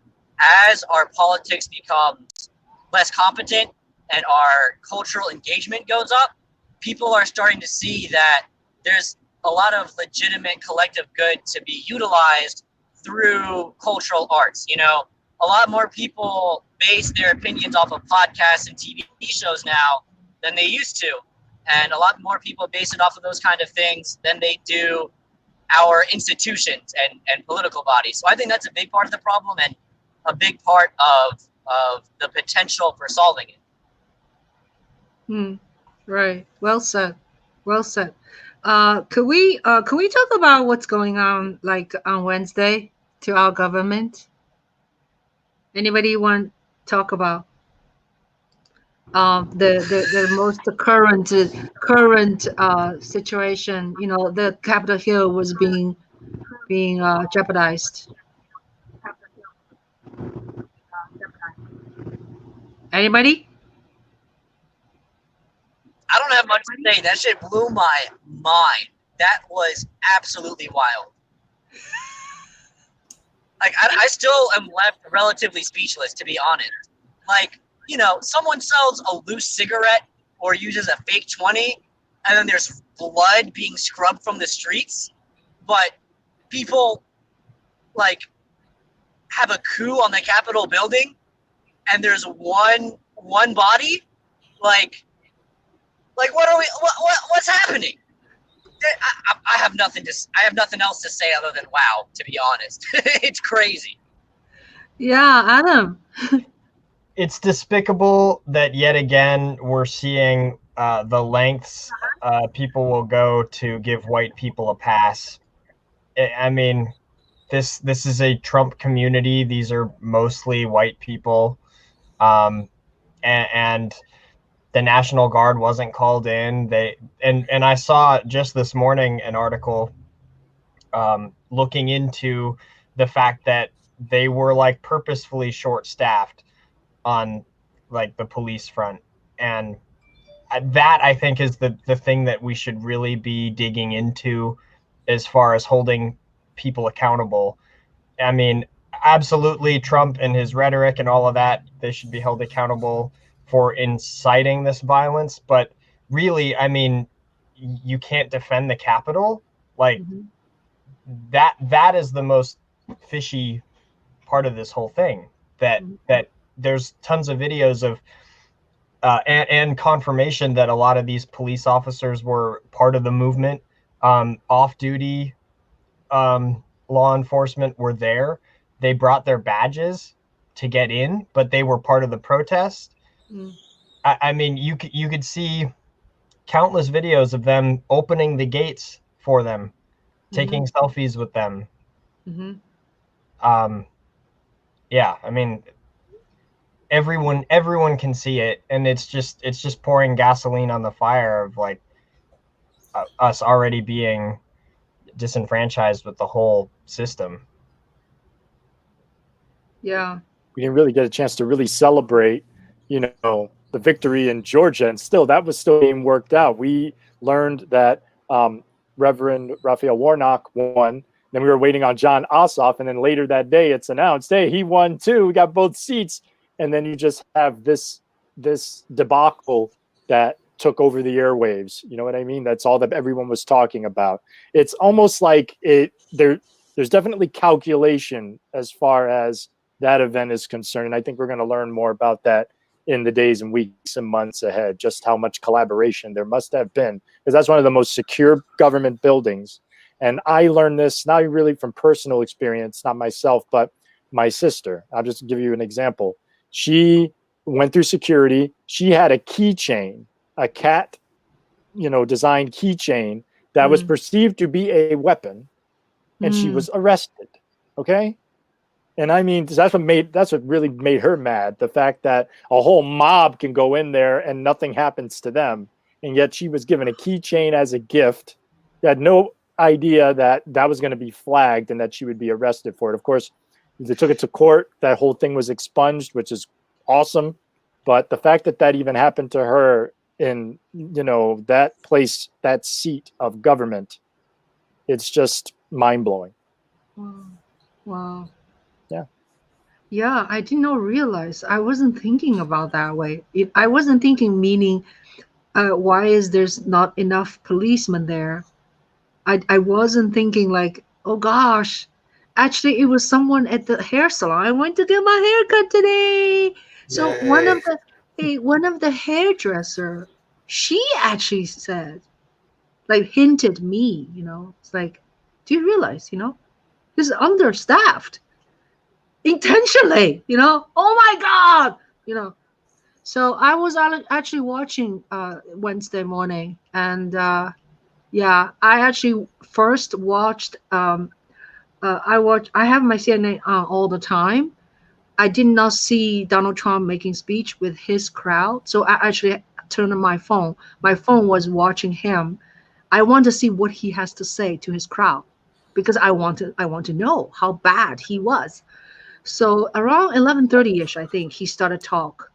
as our politics becomes less competent and our cultural engagement goes up, people are starting to see that there's a lot of legitimate collective good to be utilized through cultural arts. You know, a lot more people base their opinions off of podcasts and TV shows now than they used to. And a lot more people base it off of those kind of things than they do our institutions and political bodies. So I think that's a big part of the problem and a big part of the potential for solving it. Right. Well said. Well said. Could we talk about what's going on like on Wednesday to our government? Anybody want to talk about the most current situation? You know, the Capitol Hill was being jeopardized. Anybody? I don't have much to say. That shit blew my mind. That was absolutely wild. Like, I still am left relatively speechless, to be honest. Like, you know, someone sells a loose cigarette or uses a fake 20, and then there's blood being scrubbed from the streets, but people, like, have a coup on the Capitol building, and there's one body? Like what are we? What's happening? I have nothing else to say other than wow. To be honest, it's crazy. Yeah, Adam. It's despicable that yet again we're seeing the lengths people will go to give white people a pass. I mean, this is a Trump community. These are mostly white people, and the National Guard wasn't called in. And I saw just this morning an article looking into the fact that they were like purposefully short-staffed on like the police front. And that, I think, is the thing that we should really be digging into as far as holding people accountable. I mean, absolutely, Trump and his rhetoric and all of that, they should be held accountable for inciting this violence. But really, I mean, you can't defend the Capitol. Like, that is the most fishy part of this whole thing. That there's tons of videos of and confirmation that a lot of these police officers were part of the movement. Off-duty law enforcement were there. They brought their badges to get in, but they were part of the protest. I mean, you could see countless videos of them opening the gates for them, taking selfies with them. Yeah, I mean, everyone can see it, and it's just pouring gasoline on the fire of like us already being disenfranchised with the whole system. Yeah, we didn't really get a chance to really celebrate, you know, the victory in Georgia, and still that was still being worked out. We learned that Reverend Raphael Warnock won. Then we were waiting on John Ossoff, and then later that day it's announced, hey, he won too. We got both seats. And then you just have this debacle that took over the airwaves. You know what I mean? That's all that everyone was talking about. It's almost like there's definitely calculation as far as that event is concerned. And I think we're going to learn more about that in the days and weeks and months ahead, just how much collaboration there must have been, because that's one of the most secure government buildings. And I learned this not really from personal experience, not myself, but my sister. I'll just give you an example. She went through security. She had a keychain, a cat, designed keychain that was perceived to be a weapon, and she was arrested. Okay. And I mean, that's what really made her mad. The fact that a whole mob can go in there and nothing happens to them. And yet she was given a keychain as a gift. She had no idea that was going to be flagged and that she would be arrested for it. Of course, they took it to court. That whole thing was expunged, which is awesome. But the fact that even happened to her in, that place, that seat of government, it's just mind-blowing. Wow. Yeah. Yeah, I did not realize. I wasn't thinking about that way. I wasn't thinking, meaning, why is there's not enough policemen there? I wasn't thinking like, oh gosh, actually it was someone at the hair salon. I went to get my hair cut today. So one of the hairdresser, she actually said, like hinted me, it's like, do you realize, this is understaffed intentionally, oh my God, So I was actually watching Wednesday morning, and yeah, I actually first watched. I have my CNN on all the time. I did not see Donald Trump making speech with his crowd, so I actually turned on my phone. My phone was watching him. I want to see what he has to say to his crowd, because I want to know how bad he was. So around 11:30ish, I think he started talk.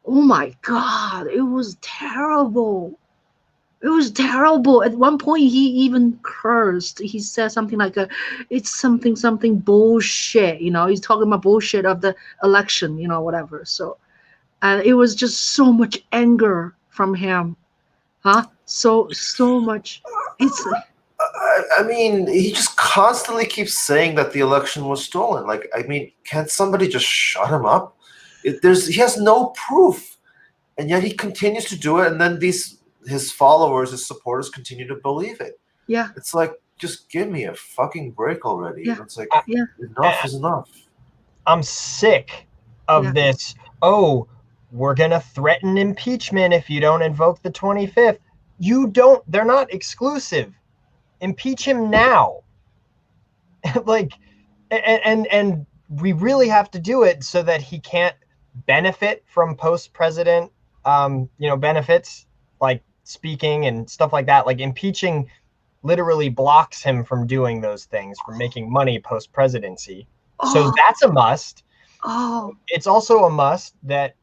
Oh my God, it was terrible. It was terrible. At one point, he even cursed. He said something like, it's something bullshit. He's talking about bullshit of the election, whatever. So it was just so much anger from him. So much. I mean, he just constantly keeps saying that the election was stolen. Like, I mean, can't somebody just shut him up? He has no proof, and yet he continues to do it. And then his followers, his supporters continue to believe it. Yeah. It's like, just give me a fucking break already. Yeah. It's like, enough is enough. I'm sick of this. Oh, we're going to threaten impeachment if you don't invoke the 25th. They're not exclusive. Impeach him now. Like, and we really have to do it so that he can't benefit from post-president, benefits like speaking and stuff like that. Like, impeaching literally blocks him from doing those things, from making money post-presidency. So that's a must. It's also a must that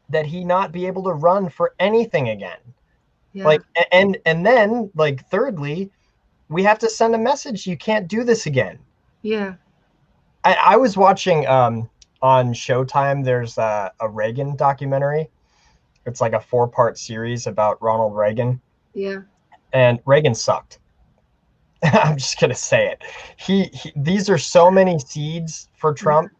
that he not be able to run for anything again. Yeah. Like, and then, like, thirdly, we have to send a message. You can't do this again. Yeah. I was watching on Showtime, there's a Reagan documentary. It's like a 4-part series about Ronald Reagan. Yeah. And Reagan sucked. I'm just going to say it. These are so many seeds for Trump.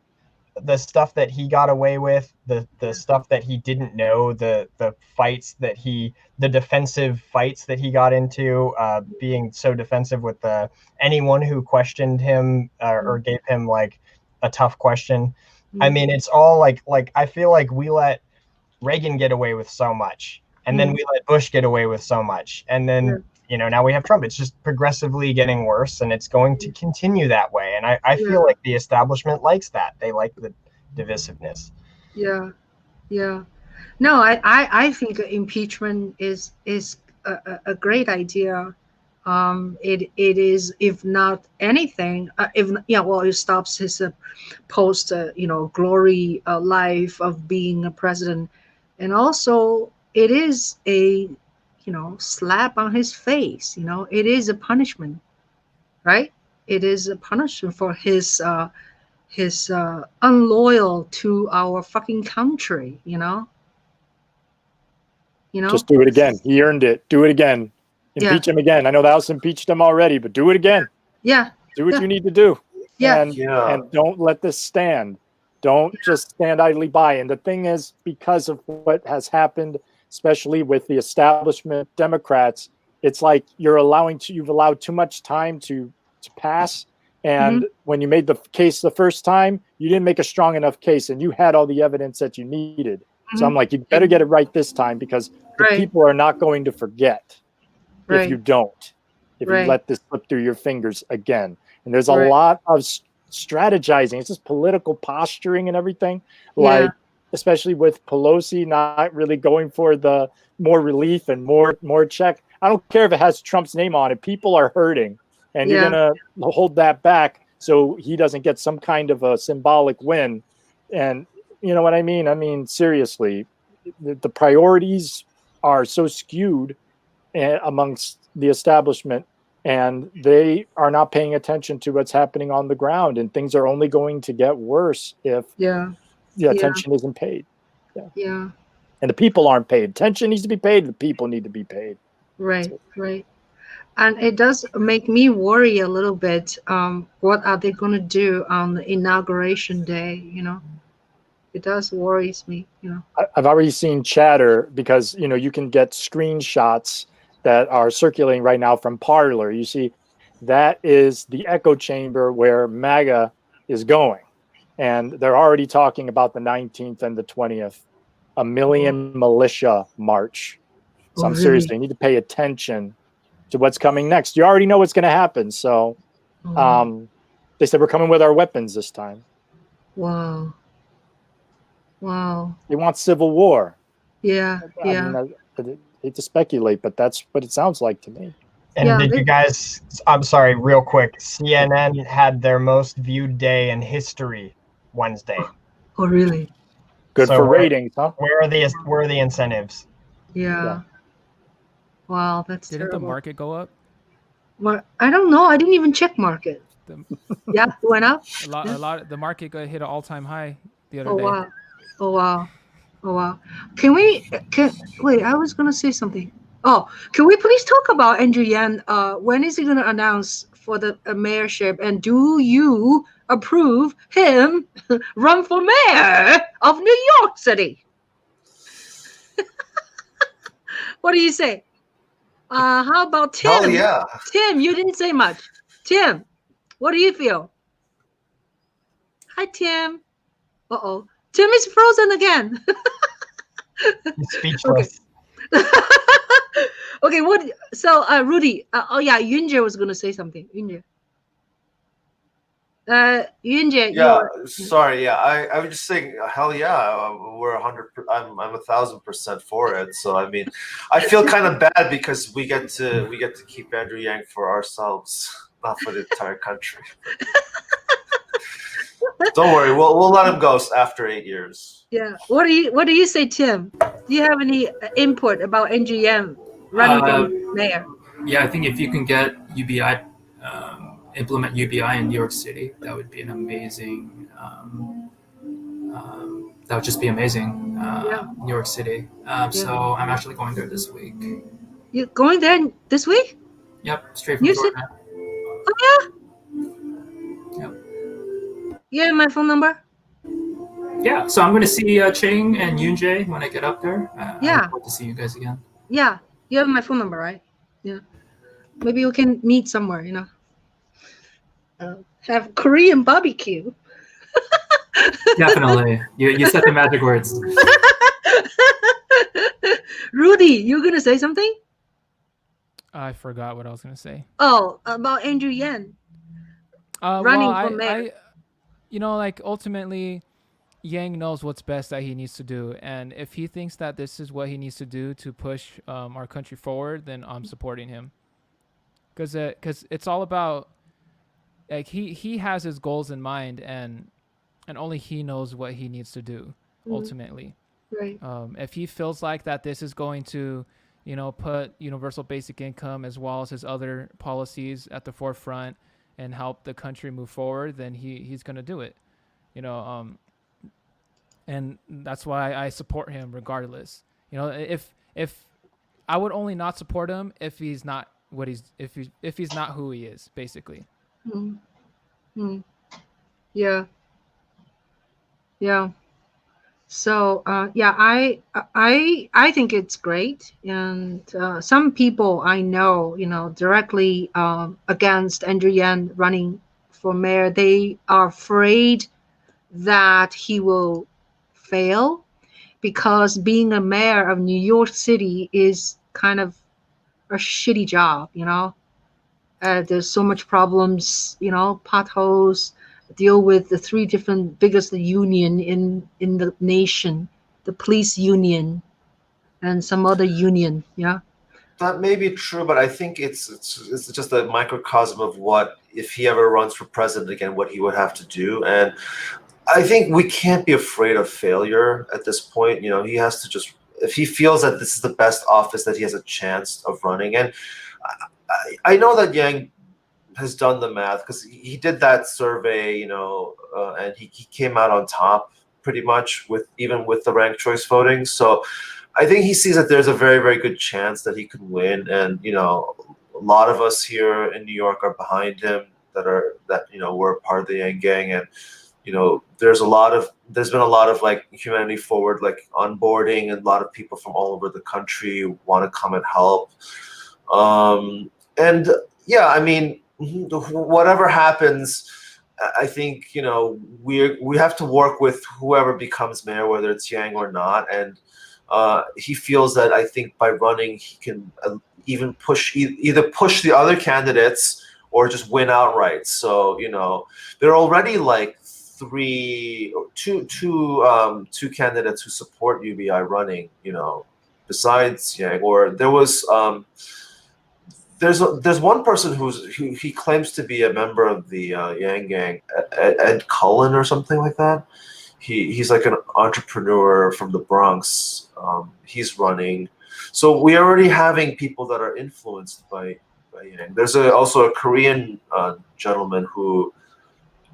The stuff that he got away with, the stuff that he didn't know, the fights that the defensive fights that he got into, being so defensive with anyone who questioned him or gave him like a tough question. I mean, it's all like I feel like we let Reagan get away with so much, and then we let Bush get away with so much, and then now we have Trump. It's just progressively getting worse, and it's going to continue that way. And I feel like the establishment likes that. They like the divisiveness. Yeah. No, I think impeachment is a great idea. It is, if not anything, it stops his post glory life of being a president, and also it is a slap on his face. It is a punishment, right? It is a punishment for his unloyal to our fucking country. Just do it again. He earned it. Do it again. Impeach him again. I know the House impeached him already, but do it again. Yeah. Do what you need to do. Yeah. And don't let this stand. Don't just stand idly by. And the thing is, because of what has happened, especially with the establishment Democrats, it's like you've allowed too much time to pass. And when you made the case the first time, you didn't make a strong enough case, and you had all the evidence that you needed. So I'm like, you better get it right this time, because the people are not going to forget if you don't, if you let this slip through your fingers again. And there's a lot of strategizing. It's just political posturing and everything. Like, especially with Pelosi not really going for the more relief and more check. I don't care if it has Trump's name on it. People are hurting. And you're going to hold that back so he doesn't get some kind of a symbolic win. And you know what I mean? I mean, seriously, the priorities are so skewed amongst the establishment, and they are not paying attention to what's happening on the ground. And things are only going to get worse if the attention isn't paid. Yeah. And the people aren't paid. Attention needs to be paid. The people need to be paid. Right. And it does make me worry a little bit. What are they going to do on the inauguration day? It does worries me. I've already seen chatter, because you can get screenshots that are circulating right now from Parler. You see, that is the echo chamber where MAGA is going, and they're already talking about the 19th and the 20th, a million militia march. So I'm serious. They need to pay attention to what's coming next. You already know what's going to happen. So they said, we're coming with our weapons this time. Wow. They want civil war. Yeah. I hate to speculate, but that's what it sounds like to me. And did you guys, I'm sorry, real quick, CNN had their most viewed day in history Wednesday. Oh, really? Good for ratings, huh? Where are the incentives? Yeah. Wow, that's Didn't terrible. the market go up? I don't know. I didn't even check market. It went up. A lot. The market hit an all-time high the other day. Oh wow. Can wait? I was gonna say something. Oh, can we please talk about Andrew Yang? When is he gonna announce for the mayorship? And do you approve him run for mayor of New York City? What do you say? How about Tim? Oh yeah. Tim, you didn't say much. Tim, what do you feel? Hi, Tim. Uh-oh. Tim is frozen again. He's speechless. Okay, what? So, Rudy. Yoon Jae was going to say something. Yoon Jae. Yoon Jae. Yeah, sorry. Yeah, I was just saying, hell yeah, we're 100. I'm 1,000% for it. So I mean, I feel kind of bad because we get to keep Andrew Yang for ourselves, not for the entire country. Don't worry, we'll let him go after 8 years. Yeah. What do you say, Tim? Do you have any input about NGM running for mayor? Yeah, I think if you can get UBI, implement UBI in New York City, that would be an amazing. That would just be amazing. New York City. So I'm actually going there this week. You going there this week? Yep, straight from Georgia. Oh yeah. Yep. Yeah, my phone number. Yeah, so I'm going to see Ching and Yoon Jae when I get up there. Yeah. I hope to see you guys again. Yeah, you have my phone number, right? Yeah. Maybe we can meet somewhere, you know. Have Korean barbecue. Definitely. You said the magic words. Rudy, you gonna say something? I forgot what I was gonna say. Oh, about Andrew Yang running for mayor. You know, like ultimately, Yang knows what's best that he needs to do, and if he thinks that this is what he needs to do to push our country forward, then I'm supporting him. Because it's all about, like, he has his goals in mind, and only he knows what he needs to do ultimately. Right. If he feels like that this is going to, you know, put universal basic income as well as his other policies at the forefront and help the country move forward, then he's going to do it, you know. And that's why I support him regardless. You know, if I would only not support him if he's not what if he's not who he is, basically. Yeah. Yeah. So yeah, I think it's great, and some people I know, you know, directly against Andrew Yang running for mayor, they are afraid that he will fail, because being a mayor of New York City is kind of a shitty job, you know. There's so much problems, you know, potholes, deal with the three different biggest union in the nation, the police union and some other union. Yeah, that may be true, but I think it's just a microcosm of what, if he ever runs for president again, what he would have to do. And I think we can't be afraid of failure at this point. You know, he has to just, if he feels that this is the best office that he has a chance of running. And I know that Yang has done the math, because he did that survey, you know, and he came out on top pretty much even with the ranked choice voting. So I think he sees that there's a very, very good chance that he could win. And, you know, a lot of us here in New York are behind him that you know, we're part of the Yang Gang. And, you know, there's been a lot of like humanity forward, like onboarding, and a lot of people from all over the country want to come and help. And yeah, I mean, whatever happens, I think, you know, we have to work with whoever becomes mayor, whether it's Yang or not. And he feels that, I think, by running, he can even either push the other candidates or just win outright. So, you know, there are already like two candidates who support UBI running, you know, besides Yang. Or there was there's one person who he claims to be a member of the Yang Gang, Ed Cullen or something like that. He's like an entrepreneur from the Bronx. He's running. So we're already having people that are influenced by Yang. There's also a Korean gentleman who,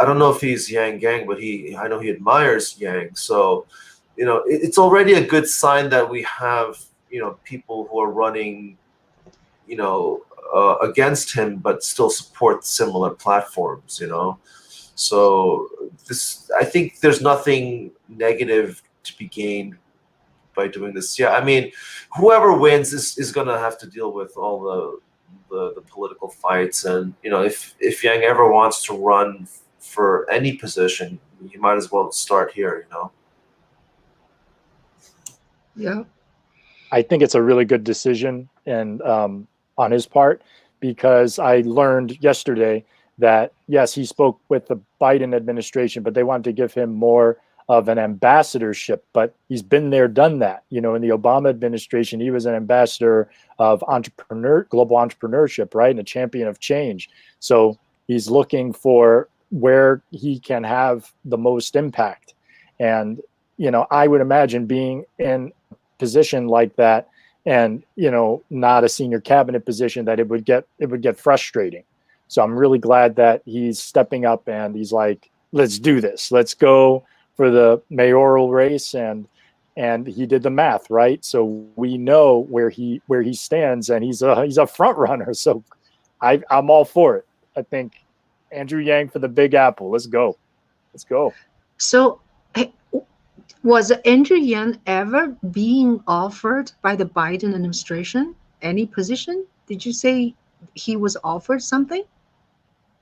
I don't know if he's Yang Gang, but I know he admires Yang. So, you know, it's already a good sign that we have, you know, people who are running, you know, against him, but still support similar platforms, you know. So I think there's nothing negative to be gained by doing this. Yeah, I mean, whoever wins is going to have to deal with all the political fights. And, you know, if Yang ever wants to run for any position, you might as well start here, you know. Yeah. I think it's a really good decision, and on his part, because I learned yesterday that, yes, he spoke with the Biden administration, but they wanted to give him more of an ambassadorship. But he's been there, done that. You know, in the Obama administration, he was an ambassador of global entrepreneurship, right, and a champion of change. So he's looking for where he can have the most impact. And, you know, I would imagine being in a position like that and, you know, not a senior cabinet position, that it would get frustrating. So I'm really glad that he's stepping up and he's like, let's do this. Let's go for the mayoral race. And he did the math, right? So we know where he stands, and he's a front runner. So I'm all for it. I think Andrew Yang for the Big Apple. Let's go. Let's go. So was Andrew Yang ever being offered by the Biden administration any position? Did you say he was offered something?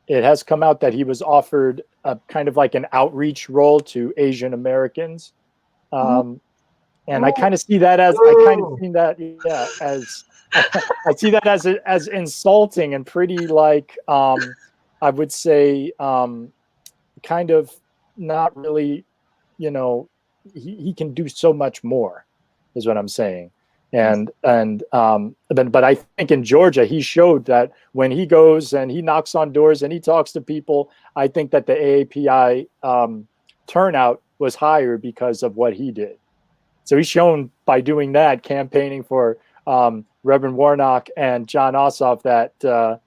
It has come out that he was offered a kind of like an outreach role to Asian Americans. And I kind of see that as I see that as insulting and pretty, like, I would say, kind of not really, you know, he can do so much more, is what I'm saying. But I think in Georgia, he showed that when he goes and he knocks on doors and he talks to people, I think that the AAPI turnout was higher because of what he did. So he's shown by doing that, campaigning for Reverend Warnock and John Ossoff, that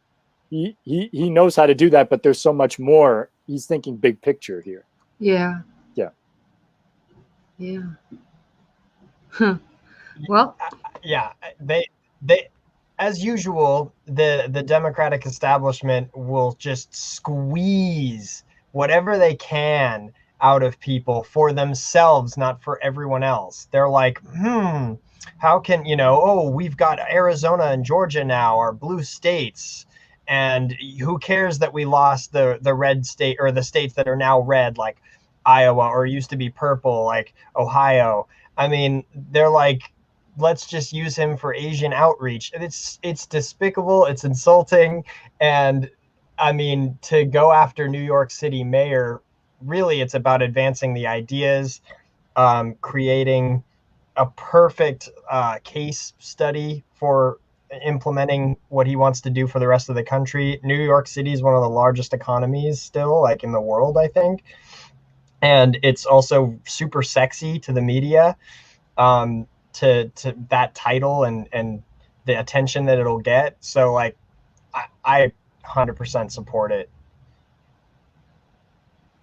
he knows how to do that. But there's so much more. He's thinking big picture here. Yeah. Yeah. Yeah. Huh. Well. Yeah. They as usual, the Democratic establishment will just squeeze whatever they can out of people for themselves, not for everyone else. They're like, how can, you know, oh, we've got Arizona and Georgia now, our blue states, and who cares that we lost the red state, or the states that are now red, like Iowa, or used to be purple, like Ohio. I mean, they're like, let's just use him for Asian outreach. And it's despicable, it's insulting. And I mean, to go after New York City mayor, really, it's about advancing the ideas, creating a perfect case study for implementing what he wants to do for the rest of the country. New York City is one of the largest economies still, like, in the world, I think. And it's also super sexy to the media, to that title and the attention that it'll get. So, like, I 100% support it.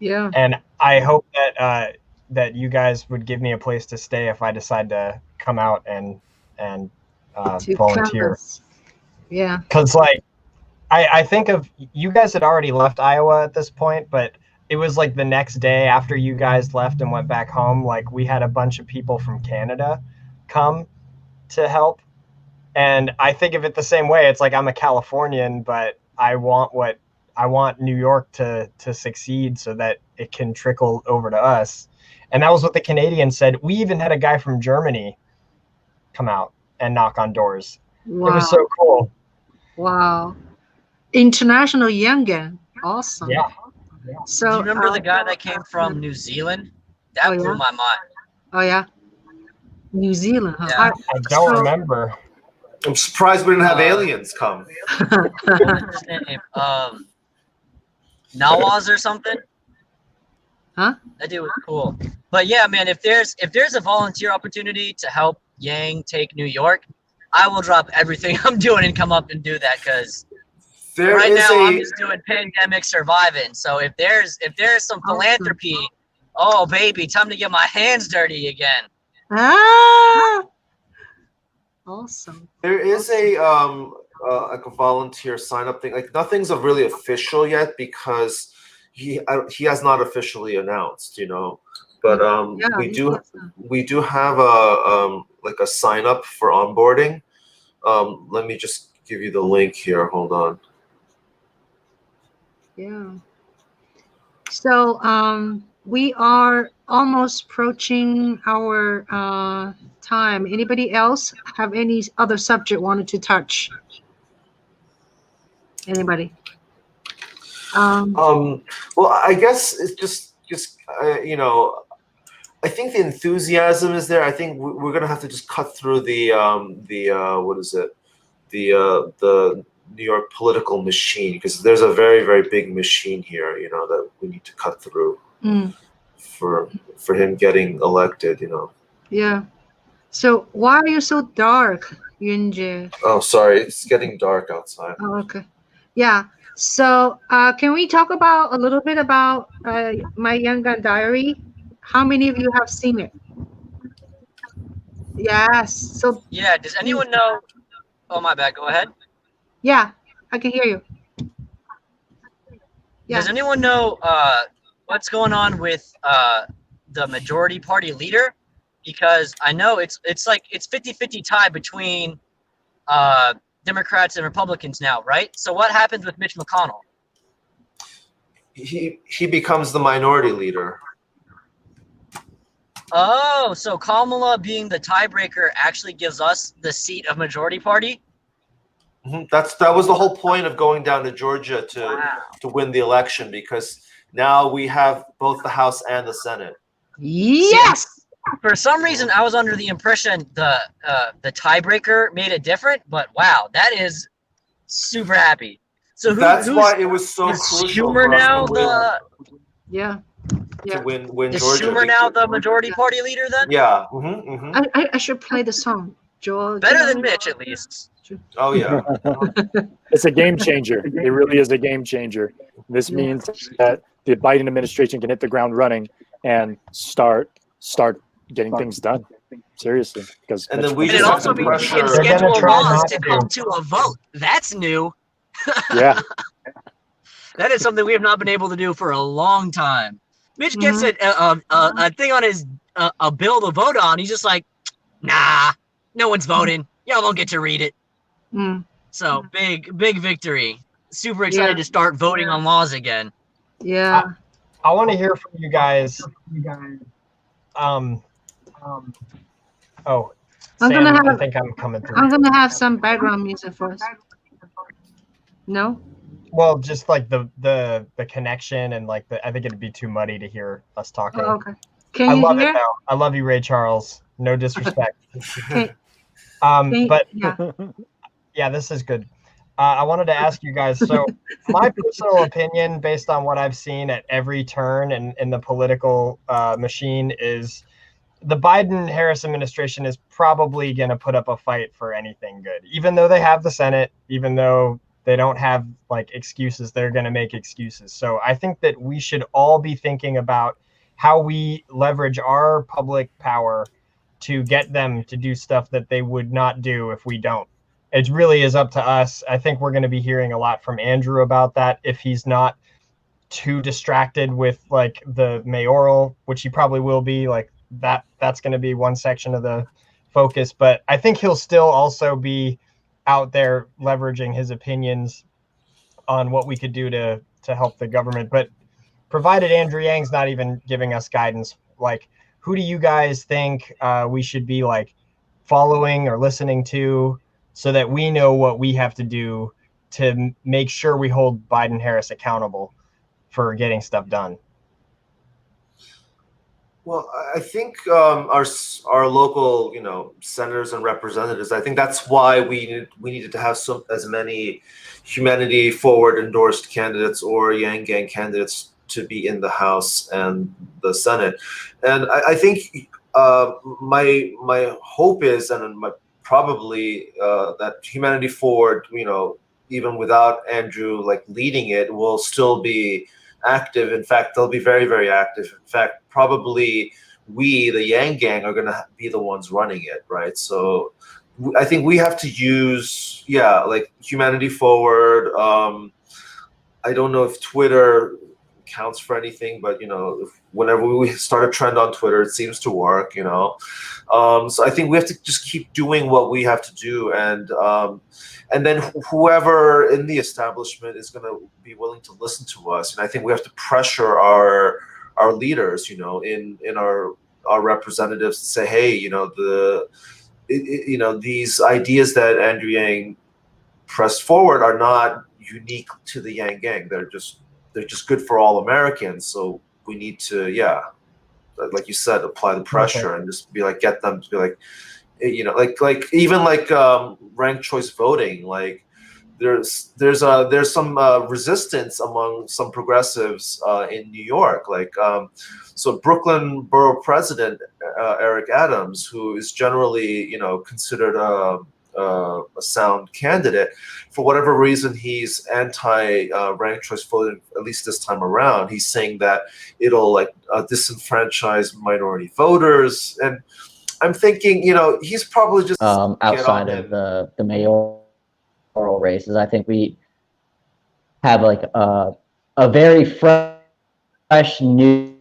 Yeah. And I hope that you guys would give me a place to stay if I decide to come out and volunteer. Campus. Yeah. Because, like, I think of, you guys had already left Iowa at this point, but it was like the next day after you guys left and went back home, like, we had a bunch of people from Canada come to help. And I think of it the same way. It's like, I'm a Californian, but I want New York to succeed so that it can trickle over to us. And that was what the Canadians said. We even had a guy from Germany come out and knock on doors. Wow. It was so cool. Wow. International Yang Gang. Awesome. Yeah. So do you remember the guy that came from New Zealand? That blew my mind. Oh, yeah. New Zealand, huh? Yeah. I don't remember. I'm surprised we didn't have aliens come. What's his name? Nawaz or something? Huh? That dude was cool. But yeah, man, if there's a volunteer opportunity to help Yang take New York, I will drop everything I'm doing and come up and do that, because right now I'm just doing pandemic surviving. So if there's some philanthropy, oh baby, time to get my hands dirty again. Ah, awesome. There is a like a volunteer sign up thing. Like, nothing's really official yet because he has not officially announced, you know. But we do have a like a sign up for onboarding. Let me just give you the link here. Hold on. Yeah. So we are almost approaching our time. Anybody else have any other subject wanted to touch? Anybody? Well, I guess it's just you know, I think the enthusiasm is there. I think we're gonna have to just cut through the what is it, the New York political machine, because there's a very, very big machine here, you know, that we need to cut through for him getting elected, you know. Yeah. So why are you so dark, Yoon Jae? Oh, sorry, it's getting dark outside. Oh, okay. Yeah. So can we talk about a little bit about my Yang Gang Diary? How many of you have seen it? Yes. So Yeah. Does anyone know? Oh, my bad. Go ahead. yeah, I can hear you. Yeah. Does anyone know what's going on with the majority party leader? Because I know it's like it's 50-50 tie between Democrats and Republicans now, right? So what happens with Mitch McConnell? He becomes the minority leader. Oh, so Kamala being the tiebreaker actually gives us the seat of majority party? That was the whole point of going down to Georgia to win the election, because now we have both the House and the Senate. Yes. For some reason, I was under the impression the tiebreaker made it different, but wow, that is super happy. So that's why it was so crucial Schumer for us now to win. To win is Georgia. Schumer now the majority party leader then? Yeah. I should play the song. Georgia. Better than Mitch, at least. Oh yeah. It's a game changer. It really is a game changer. This means that the Biden administration can hit the ground running and start getting things done. Seriously, because and then it also means we can schedule laws to come to a vote. That's new. Yeah. That is something we have not been able to do for a long time. Mitch gets a thing on his a bill to vote on. He's just like, nah, no one's voting. Y'all won't get to read it. So big victory. Super excited to start voting on laws again. Yeah. I want to hear from you guys. Oh, Sam, I think I'm coming through. I'm gonna have some background music for us. No. Well, just like the connection and like I think it'd be too muddy to hear us talking. Oh, okay. Can I you love hear? it though. I love you, Ray Charles. No disrespect. Okay. But yeah, this is good. I wanted to ask you guys. So my personal opinion, based on what I've seen at every turn in the political machine, is the Biden-Harris administration is probably going to put up a fight for anything good. Even though they have the Senate, even though they don't have like excuses, they're going to make excuses. So I think that we should all be thinking about how we leverage our public power to get them to do stuff that they would not do if we don't. It really is up to us. I think we're going to be hearing a lot from Andrew about that if he's not too distracted with like the mayoral, which he probably will be. Like that's going to be one section of the focus. But I think he'll still also be out there leveraging his opinions on what we could do to help the government. But provided Andrew Yang's not even giving us guidance, like who do you guys think we should be like following or listening to, so that we know what we have to do to make sure we hold Biden-Harris accountable for getting stuff done? Well, I think our local, senators and representatives, I think that's why we needed to have as many humanity forward endorsed candidates or Yang Gang candidates to be in the House and the Senate. And I think my hope is, and probably that humanity forward, even without Andrew like leading it, will still be active. In fact, they'll be very, very active. In fact, probably we, the Yang Gang, are going to be the ones running it, right? So I think we have to use, like humanity forward. I don't know if Twitter counts for anything, but whenever we start a trend on Twitter, it seems to work. So I think we have to just keep doing what we have to do, and then whoever in the establishment is going to be willing to listen to us. And I think we have to pressure our leaders, in our representatives to say, hey, these ideas that Andrew Yang pressed forward are not unique to the Yang Gang. They're just good for all Americans. So we need to, like you said, apply the pressure and just be like, get them to be like, like even like ranked choice voting, like there's some resistance among some progressives in New York, like so Brooklyn Borough President Eric Adams, who is generally considered a sound candidate, for whatever reason he's anti ranked choice voting, at least this time around. He's saying that it'll like disenfranchise minority voters, and I'm thinking, he's probably just outside of the mayoral races. I think we have like a very fresh new.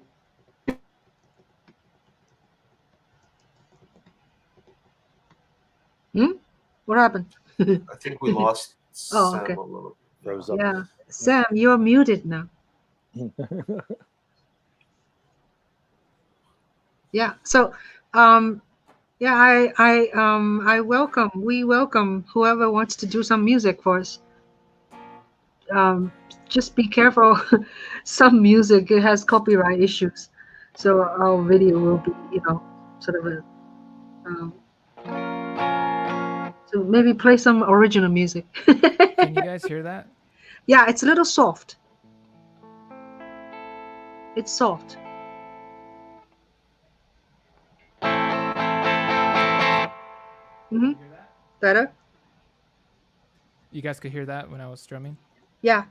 What happened? I think we lost Oh, Sam okay. a little. Yeah, Sam, you're muted now. Yeah. So, yeah, we welcome whoever wants to do some music for us. Just be careful. Some music, it has copyright issues, so our video will be, sort of a. So maybe play some original music. Can you guys hear that? Yeah, it's a little soft. It's soft. Mm-hmm. Better? You guys could hear that when I was strumming? Yeah.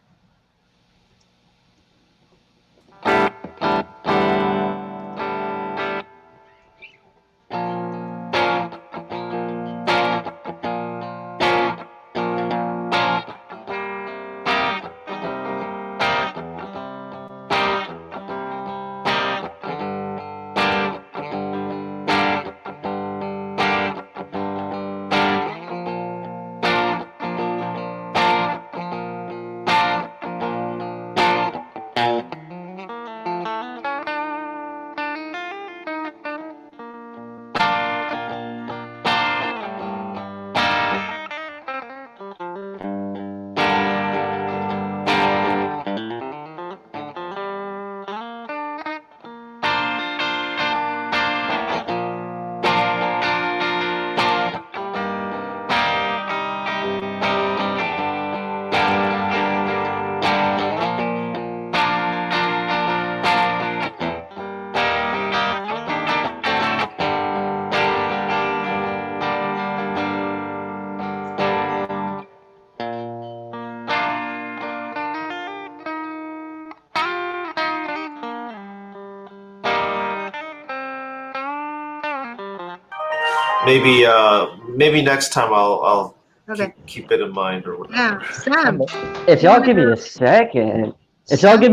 Maybe next time I'll Okay. keep it in mind or whatever. Yeah, Sam. If y'all give me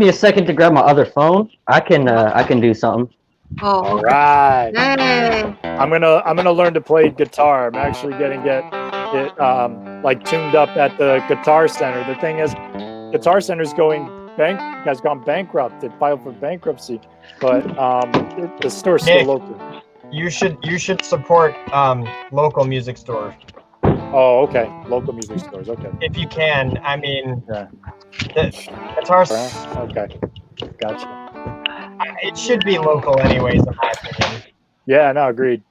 a second, to grab my other phone, I can do something. Oh, All right. Yay. I'm gonna learn to play guitar. I'm actually getting it like tuned up at the Guitar Center. The thing is, Guitar Center's has gone bankrupt. It filed for bankruptcy, but the store's still local. You should support local music stores. Oh, okay. Local music stores. Okay. If you can, I mean, Yeah. the guitars. Okay. Gotcha. It should be local, anyways, in my opinion. Yeah. No. Agreed.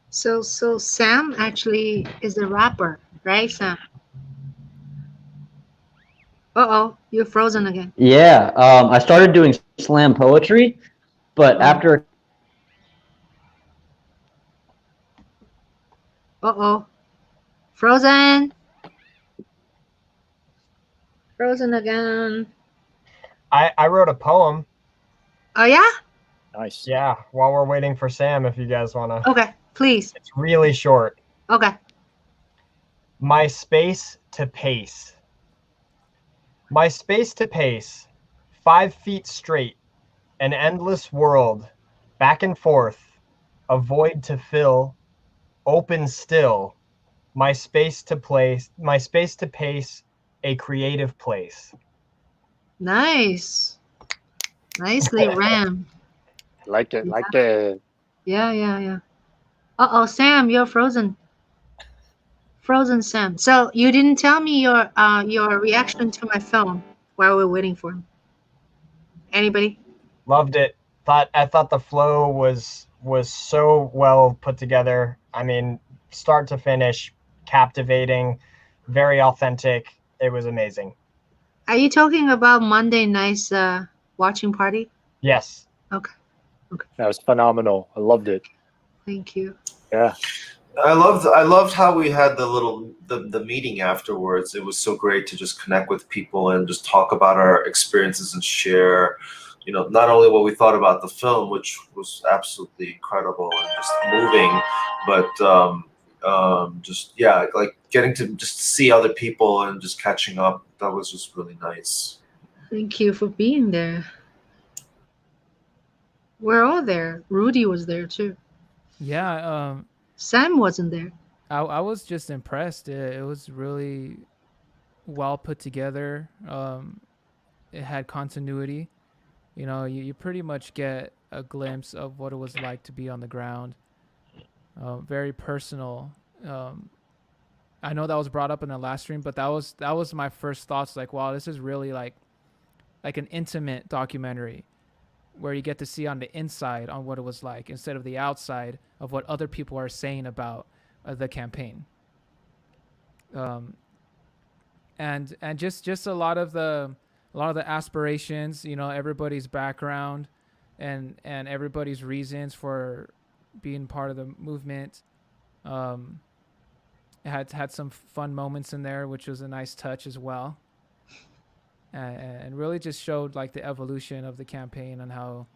So Sam actually is a rapper, right, Sam? Uh-oh, you're frozen again. Yeah. I started doing slam poetry, but after. Uh-oh. Frozen. Frozen again. I wrote a poem. Oh, yeah? Nice. Yeah, while we're waiting for Sam, if you guys want to. Okay, please. It's really short. Okay. My space to pace. My space to pace, 5 feet straight, an endless world, back and forth, a void to fill, open still, my space to pace, a creative place. Nice. Nicely ran. Like it. Yeah. Uh-oh, Sam, you're frozen. Frozen Sam. So you didn't tell me your reaction to my film while we're waiting for him. Anybody? Loved it. I thought the flow was so well put together. I mean, start to finish, captivating, very authentic. It was amazing. Are you talking about Monday night's watching party? Yes. Okay. That was phenomenal. I loved it. Thank you. Yeah. I loved how we had the meeting afterwards. It was so great to just connect with people and just talk about our experiences and share, not only what we thought about the film, which was absolutely incredible and just moving, but just like getting to just see other people and just catching up. That was just really nice. Thank you for being there. We're all there. Rudy was there too. Yeah. Sam wasn't there. I was just impressed. It was really well put together. It had continuity. You pretty much get a glimpse of what it was like to be on the ground. Very personal. I know that was brought up in the last stream, but that was my first thoughts. Like, wow, this is really like an intimate documentary, where you get to see on the inside on what it was like instead of the outside of what other people are saying about the campaign. And just a lot of the aspirations, everybody's background and everybody's reasons for being part of the movement. It had some fun moments in there, which was a nice touch as well. And really just showed like the evolution of the campaign and how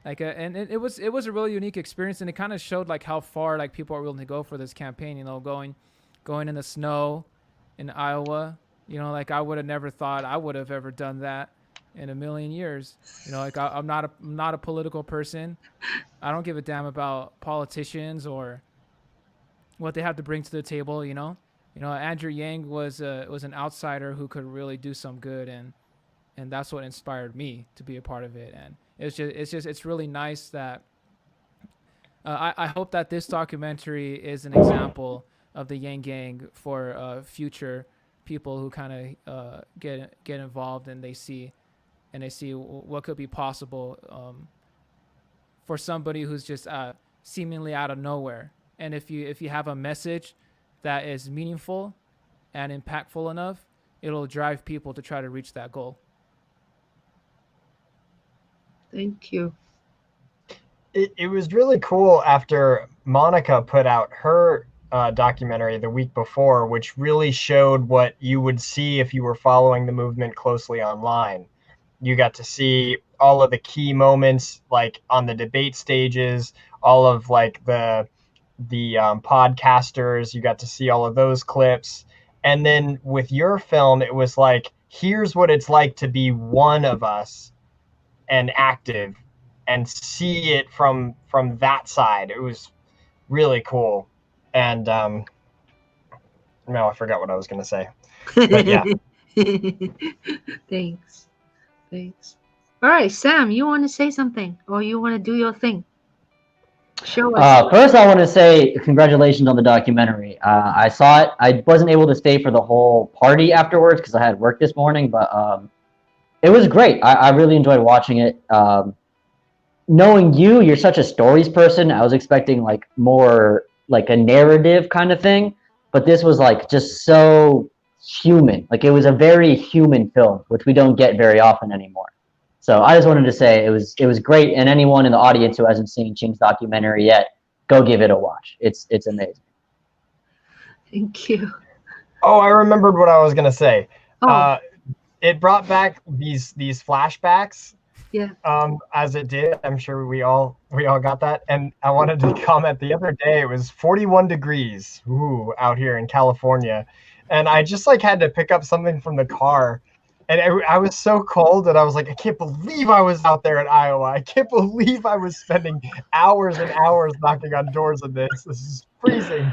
it was a really unique experience, and it kind of showed like how far like people are willing to go for this campaign. Going in the snow in Iowa. Like I would have never thought I would have ever done that in a million years. Like I'm not a political person. I don't give a damn about politicians or what they have to bring to the table. Andrew Yang was an outsider who could really do some good, and that's what inspired me to be a part of it. And it's really nice that I hope that this documentary is an example of the Yang Gang for future people who kind of get involved, and they see what could be possible for somebody who's just seemingly out of nowhere. And if you have a message that is meaningful and impactful enough, it'll drive people to try to reach that goal. Thank you. It was really cool after Monica put out her documentary the week before, which really showed what you would see if you were following the movement closely online. You got to see all of the key moments, like on the debate stages, all of like the podcasters. You got to see all of those clips. And then with your film, it was like, here's what it's like to be one of us and active and see it from that side. It was really cool. And no, I forgot what I was going to say. But yeah. Thanks. All right, Sam, you want to say something, or you want to do your thing? Show us. First, I want to say congratulations on the documentary. I saw it. I wasn't able to stay for the whole party afterwards because I had work this morning, but it was great. I really enjoyed watching it. Knowing you're such a stories person, I was expecting like more like a narrative kind of thing, but this was like just so human. Like it was a very human film, which we don't get very often anymore. So I just wanted to say it was great, and anyone in the audience who hasn't seen Ching's documentary yet, go give it a watch. It's amazing. Thank you. Oh, I remembered what I was gonna say. Oh. It brought back these flashbacks. Yeah. As it did. I'm sure we all got that. And I wanted to comment, the other day it was 41 degrees out here in California, and I just like had to pick up something from the car. And I was so cold that I was like, I can't believe I was out there in Iowa. I can't believe I was spending hours and hours knocking on doors in this. This is freezing.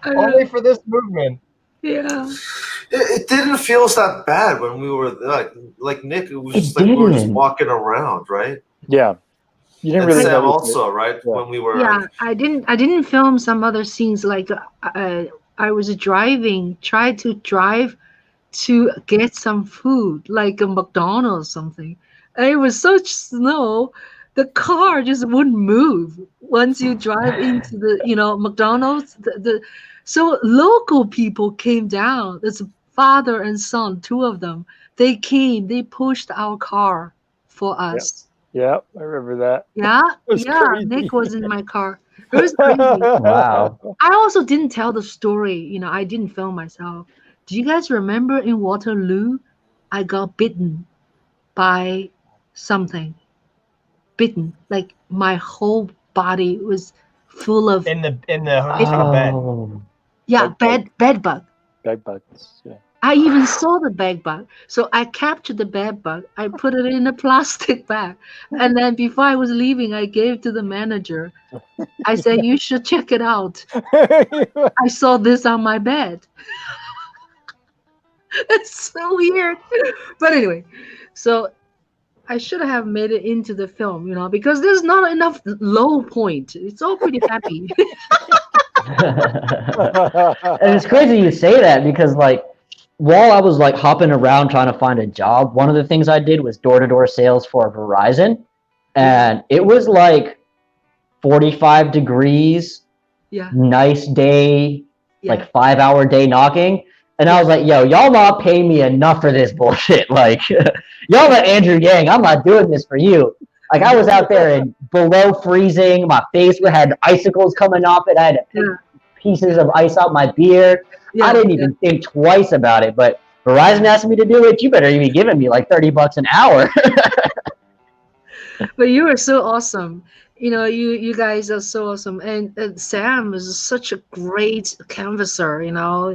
Only for this movement. Yeah. It didn't feel that bad when we were like Nick. It was just like we were just walking around, right? Yeah. You didn't and really Sam notice also, it. right? Yeah. When we were. Yeah, I didn't film some other scenes, like I was tried to drive to get some food, like a McDonald's or something. And it was such snow, the car just wouldn't move once you drive into the McDonald's. So local people came down. There's father and son, two of them. They came. They pushed our car for us. Yeah, I remember that. Yeah, crazy. Nick was in my car. It was crazy. Wow. I also didn't tell the story. I didn't film myself. Do you guys remember in Waterloo, I got bitten by something? Bitten, like my whole body was full of in the hotel bed. Yeah, bed bug. Bed bugs. Yeah. I even saw the bed bug. So I captured the bed bug. I put it in a plastic bag. And then before I was leaving, I gave to the manager. I said, you should check it out. I saw this on my bed. It's so weird. But anyway, so I should have made it into the film, because there's not enough low point. It's all pretty happy. And it's crazy you say that because, like, while I was like hopping around trying to find a job, one of the things I did was door-to-door sales for Verizon, and it was like 45 degrees, nice day, like 5-hour day knocking. And I was like, yo, y'all not paying me enough for this bullshit. Like, y'all let Andrew Yang, I'm not doing this for you. Like, I was out there in below freezing. My face had icicles coming off it. I had pieces of ice out my beard. I didn't even think twice about it. But Verizon asked me to do it. You better be giving me like $30 an hour. But you are so awesome. You guys are so awesome. And Sam is such a great canvasser.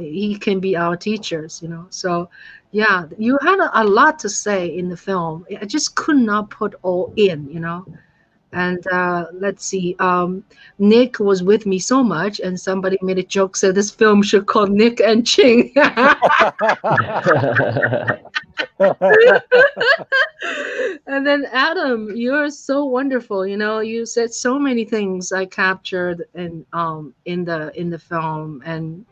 He can be our teachers. So yeah, you had a lot to say in the film. I just could not put all in. And let's see, Nick was with me so much, and somebody made a joke, said this film should call Nick and Ching. And then Adam, you're so wonderful. You said so many things I captured in the film, and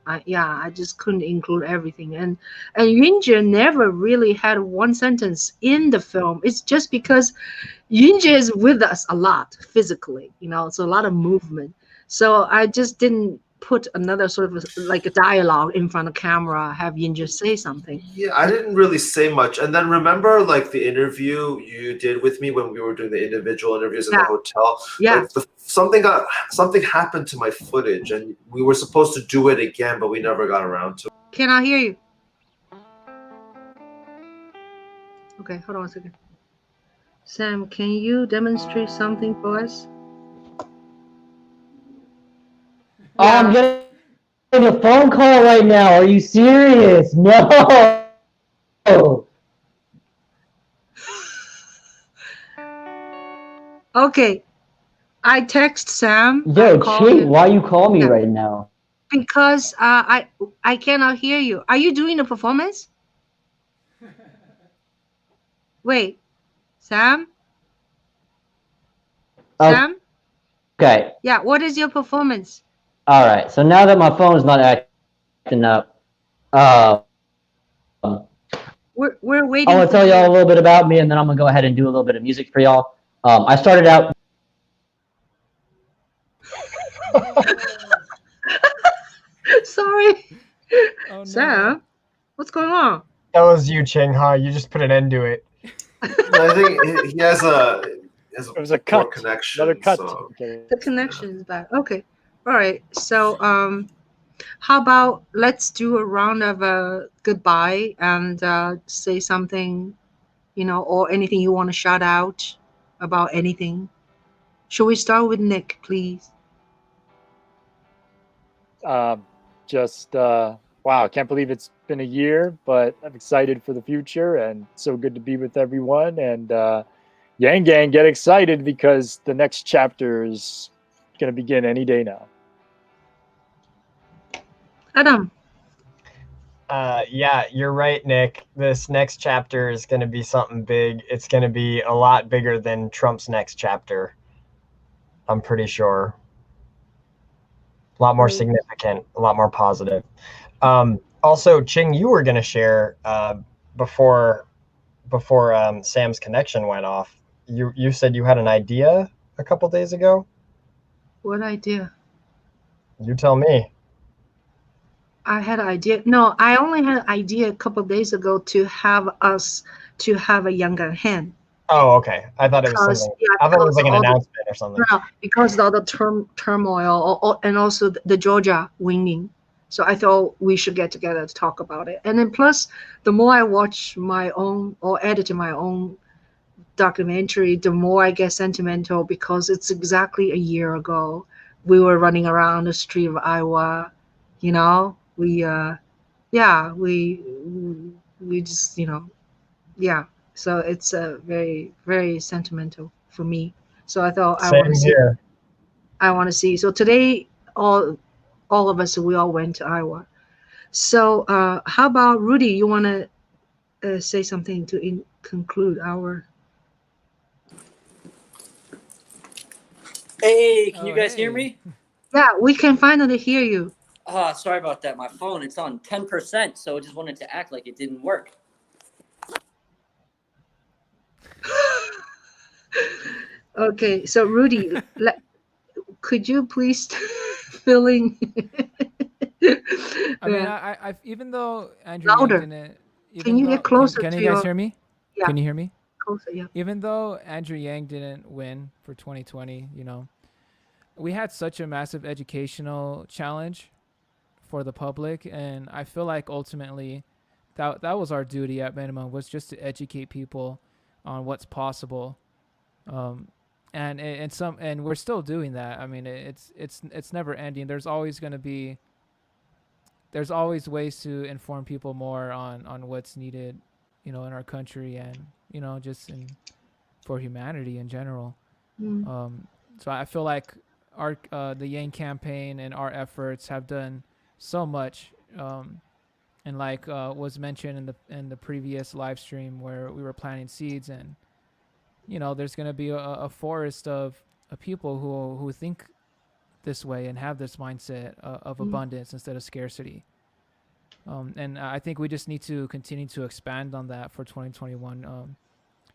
I just couldn't include everything. And Yoon Jae never really had one sentence in the film. It's just because Yoon Jae is with us a lot physically, it's a lot of movement. So I just didn't put another sort of like a dialogue in front of camera, have Yoon Jae say something. Yeah, I didn't really say much. And then remember, like, the interview you did with me when we were doing the individual interviews in the hotel? Yeah. Like, something happened to my footage, and we were supposed to do it again, but we never got around to it. Can I hear you? Okay, hold on a second. Sam, can you demonstrate something for us? Oh, I'm getting a phone call right now. Are you serious? No. Okay. I text Sam. Yo, Ching, why you call me right now? Because I cannot hear you. Are you doing a performance? Wait. Sam? Sam? Okay. Yeah, what is your performance? All right. So now that my phone's not acting up, we're waiting. I want to tell y'all a little bit about me, and then I'm gonna go ahead and do a little bit of music for y'all. I started out. Sorry. Oh, no. Sam, what's going on? That was you, Ching, huh? You just put an end to it. I think he has a It was a cut. connection. Another cut. So. The connection is bad. Okay. All right. So how about let's do a round of goodbye and say something, or anything you want to shout out about anything. Shall we start with Nick, please? Wow, I can't believe it's been a year, but I'm excited for the future, and so good to be with everyone. And Yang Gang, get excited because the next chapter is going to begin any day now. Adam. Yeah, you're right, Nick. This next chapter is going to be something big. It's going to be a lot bigger than Trump's next chapter. I'm pretty sure. A lot more significant, a lot more positive. Also, Ching, you were going to share before Sam's connection went off. you said you had an idea a couple days ago. What idea? You tell me. I had an idea. No, I only had an idea a couple of days ago to have a Yang Gang Hang. Oh, okay. I thought it was something. I thought it was like an announcement or something. No, because of all the turmoil and also the Georgia winning. So I thought we should get together to talk about it. And then plus, the more I watch my own or edit my own documentary, the more I get sentimental because it's exactly a year ago. We were running around the street of Iowa, you know. We just, you know, yeah. So it's very, very sentimental for me. So I thought I want to see. Here. I want to see. So today, all of us, we all went to Iowa. So how about Rudy? You want to say something to conclude our? Hey, can you guys hear me? Yeah, we can finally hear you. Oh, sorry about that. My phone, it's on 10%, so I just wanted to act like it didn't work. Okay, so Rudy, could you please fill in? I mean, I even though Andrew louder. Yang didn't, Can you get closer? Can you guys hear me? Yeah. Can you hear me? Closer, yeah. Even though Andrew Yang didn't win for 2020, you know, we had such a massive educational challenge for the public, and I feel like ultimately that was our duty at minimum, was just to educate people on what's possible. And we're still doing that. I mean, it's never ending. There's always ways to inform people more on what's needed, you know, in our country and, you know, just for humanity in general. So I feel like the Yang campaign and our efforts have done so much, and like was mentioned in the previous live stream where we were planting seeds, and you know, there's going to be a forest of people who think this way and have this mindset of abundance instead of scarcity. And I think we just need to continue to expand on that for 2021.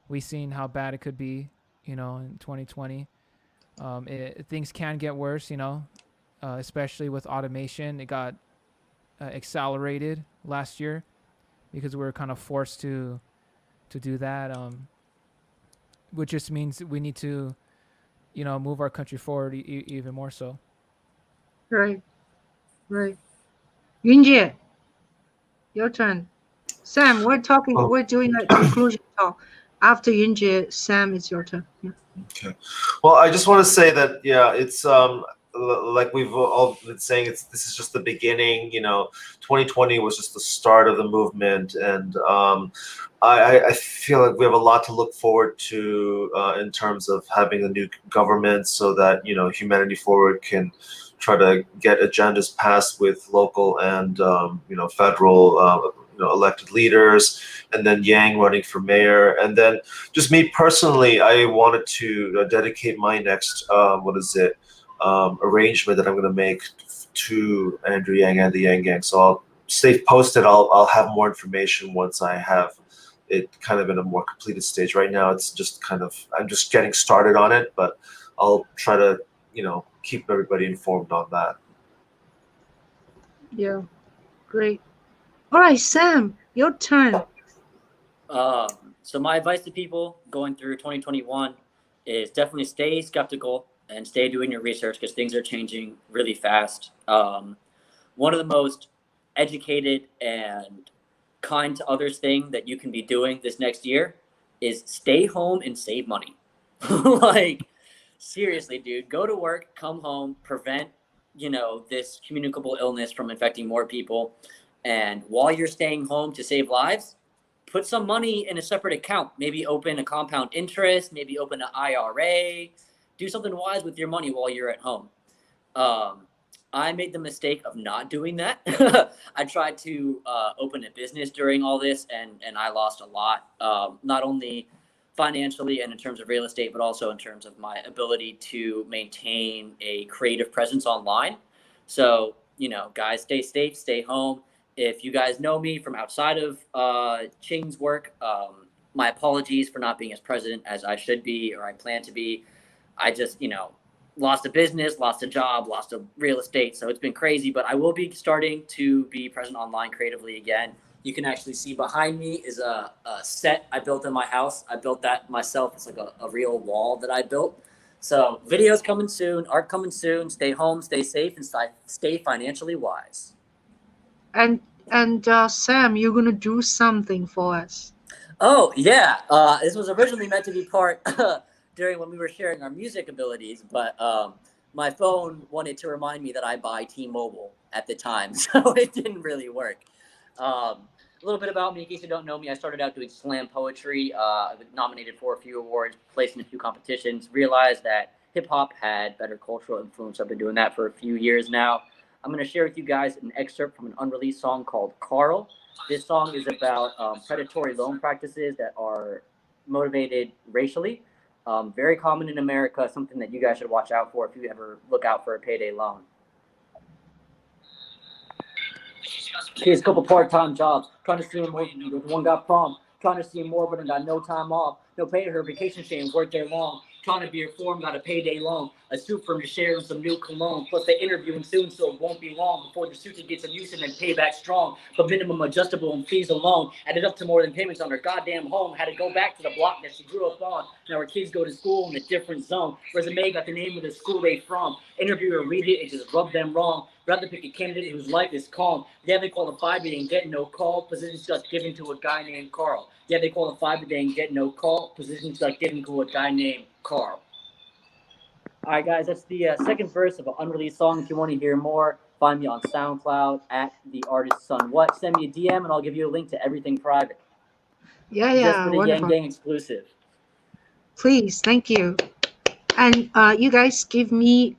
We've seen how bad it could be, you know, in 2020. Things can get worse, you know, especially with automation. It got accelerated last year because we were kind of forced to do that, which just means we need to, you know, move our country forward even more so. Right. Yoon Jae, your turn. Sam, we're doing a conclusion talk. After Yoon Jae, Sam, it's your turn. Yeah. Okay. Well, I just want to say that, yeah, it's like we've all been saying, this is just the beginning. You know, 2020 was just the start of the movement, and I feel like we have a lot to look forward to in terms of having a new government, so that, you know, Humanity Forward can try to get agendas passed with local and you know, federal elected leaders, and then Yang running for mayor, and then just me personally, I wanted to dedicate my next arrangement that I'm going to make to Andrew Yang and the Yang Gang. So I'll stay posted. I'll have more information once I have it kind of in a more completed stage. Right now, it's just kind of, I'm just getting started on it, but I'll try to, you know, keep everybody informed on that. Yeah, great. All right, Sam, your turn. So my advice to people going through 2021 is definitely stay skeptical and stay doing your research, because things are changing really fast. One of the most educated and kind to others thing that you can be doing this next year is stay home and save money. Like, seriously, dude, go to work, come home, prevent, you know, this communicable illness from infecting more people. And while you're staying home to save lives, put some money in a separate account. Maybe open a compound interest, maybe open an IRA. Do something wise with your money while you're at home. I made the mistake of not doing that. I tried to open a business during all this, and I lost a lot, not only financially and in terms of real estate, but also in terms of my ability to maintain a creative presence online. So, you know, guys, stay safe, stay home. If you guys know me from outside of Ching's work, my apologies for not being as present as I should be or I plan to be. I just, lost a business, lost a job, lost a real estate. So it's been crazy, but I will be starting to be present online creatively again. You can actually see behind me is a set I built in my house. I built that myself. It's like a real wall that I built. So videos coming soon, art coming soon. Stay home, stay safe, and stay financially wise. And Sam, you're gonna do something for us. Oh yeah, this was originally meant to be part during when we were sharing our music abilities, but my phone wanted to remind me that I buy T-Mobile at the time, so it didn't really work. A little bit about me, in case you don't know me, I started out doing slam poetry, nominated for a few awards, placed in a few competitions, realized that hip-hop had better cultural influence. I've been doing that for a few years now. I'm going to share with you guys an excerpt from an unreleased song called Carl. This song is about predatory loan practices that are motivated racially. Very common in America, something that you guys should watch out for if you ever look out for a payday loan. Here's a couple part-time jobs, trying to see more. One got prom, trying to see more, but I got no time off. No pay to her vacation shames, worked there long. Trying to be reformed, got a payday loan. A suit from the share and some new cologne. Plus they interviewing soon, so it won't be long before the suit gets some use and then pay back strong. But minimum adjustable and fees alone added up to more than payments on her goddamn home. Had to go back to the block that she grew up on. Now her kids go to school in a different zone. Resume got the name of the school they from. Interviewer read it and just rub them wrong. Rather pick a candidate whose life is calm. Yeah, they qualified, but they ain't getting no call. Positions just given to a guy named Carl. Yeah, they qualified, but they ain't getting no call. Positions just given to a guy named Carl. All right, guys, that's the second verse of an unreleased song. If you want to hear more, find me on SoundCloud at the artist Son What. Send me a DM and I'll give you a link to everything private. Yeah, just for the wonderful. Yang Gang exclusive. Please, thank you. And you guys give me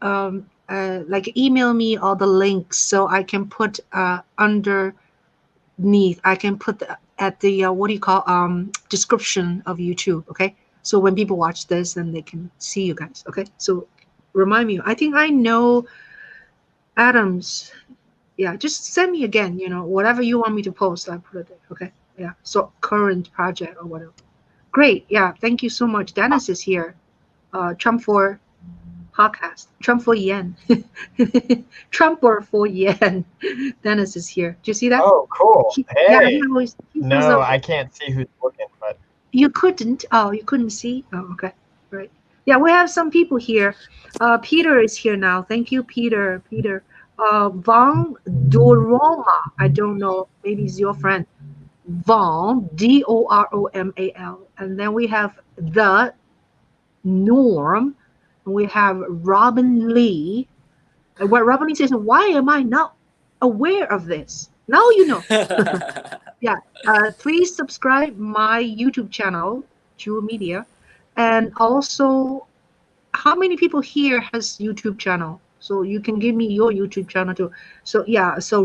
email me all the links so I can put underneath. I can put at the description of YouTube. Okay, so when people watch this, then they can see you guys. Okay, so remind me. I think I know Adam's. Yeah, just send me again. Whatever you want me to post, I put it there. Okay, yeah. So current project or whatever. Great. Yeah, thank you so much. Dennis is here. Trump for podcast. Trump for yen. Trumper for yen. Dennis is here. Do you see that? Oh, cool. Hey. Yeah, I can't see who's looking, but you couldn't. Oh, you couldn't see. Oh, okay. Right. Yeah, we have some people here. Peter is here now. Thank you, Peter. Peter. Von Doroma. I don't know. Maybe it's your friend. Von Doromal. And then we have the Norm. We have Robin Lee. And what Robin Lee says, why am I not aware of this? Now you know. Yeah. Please subscribe my YouTube channel, Juhl Media. And also, how many people here has YouTube channel? So you can give me your YouTube channel too. So yeah, so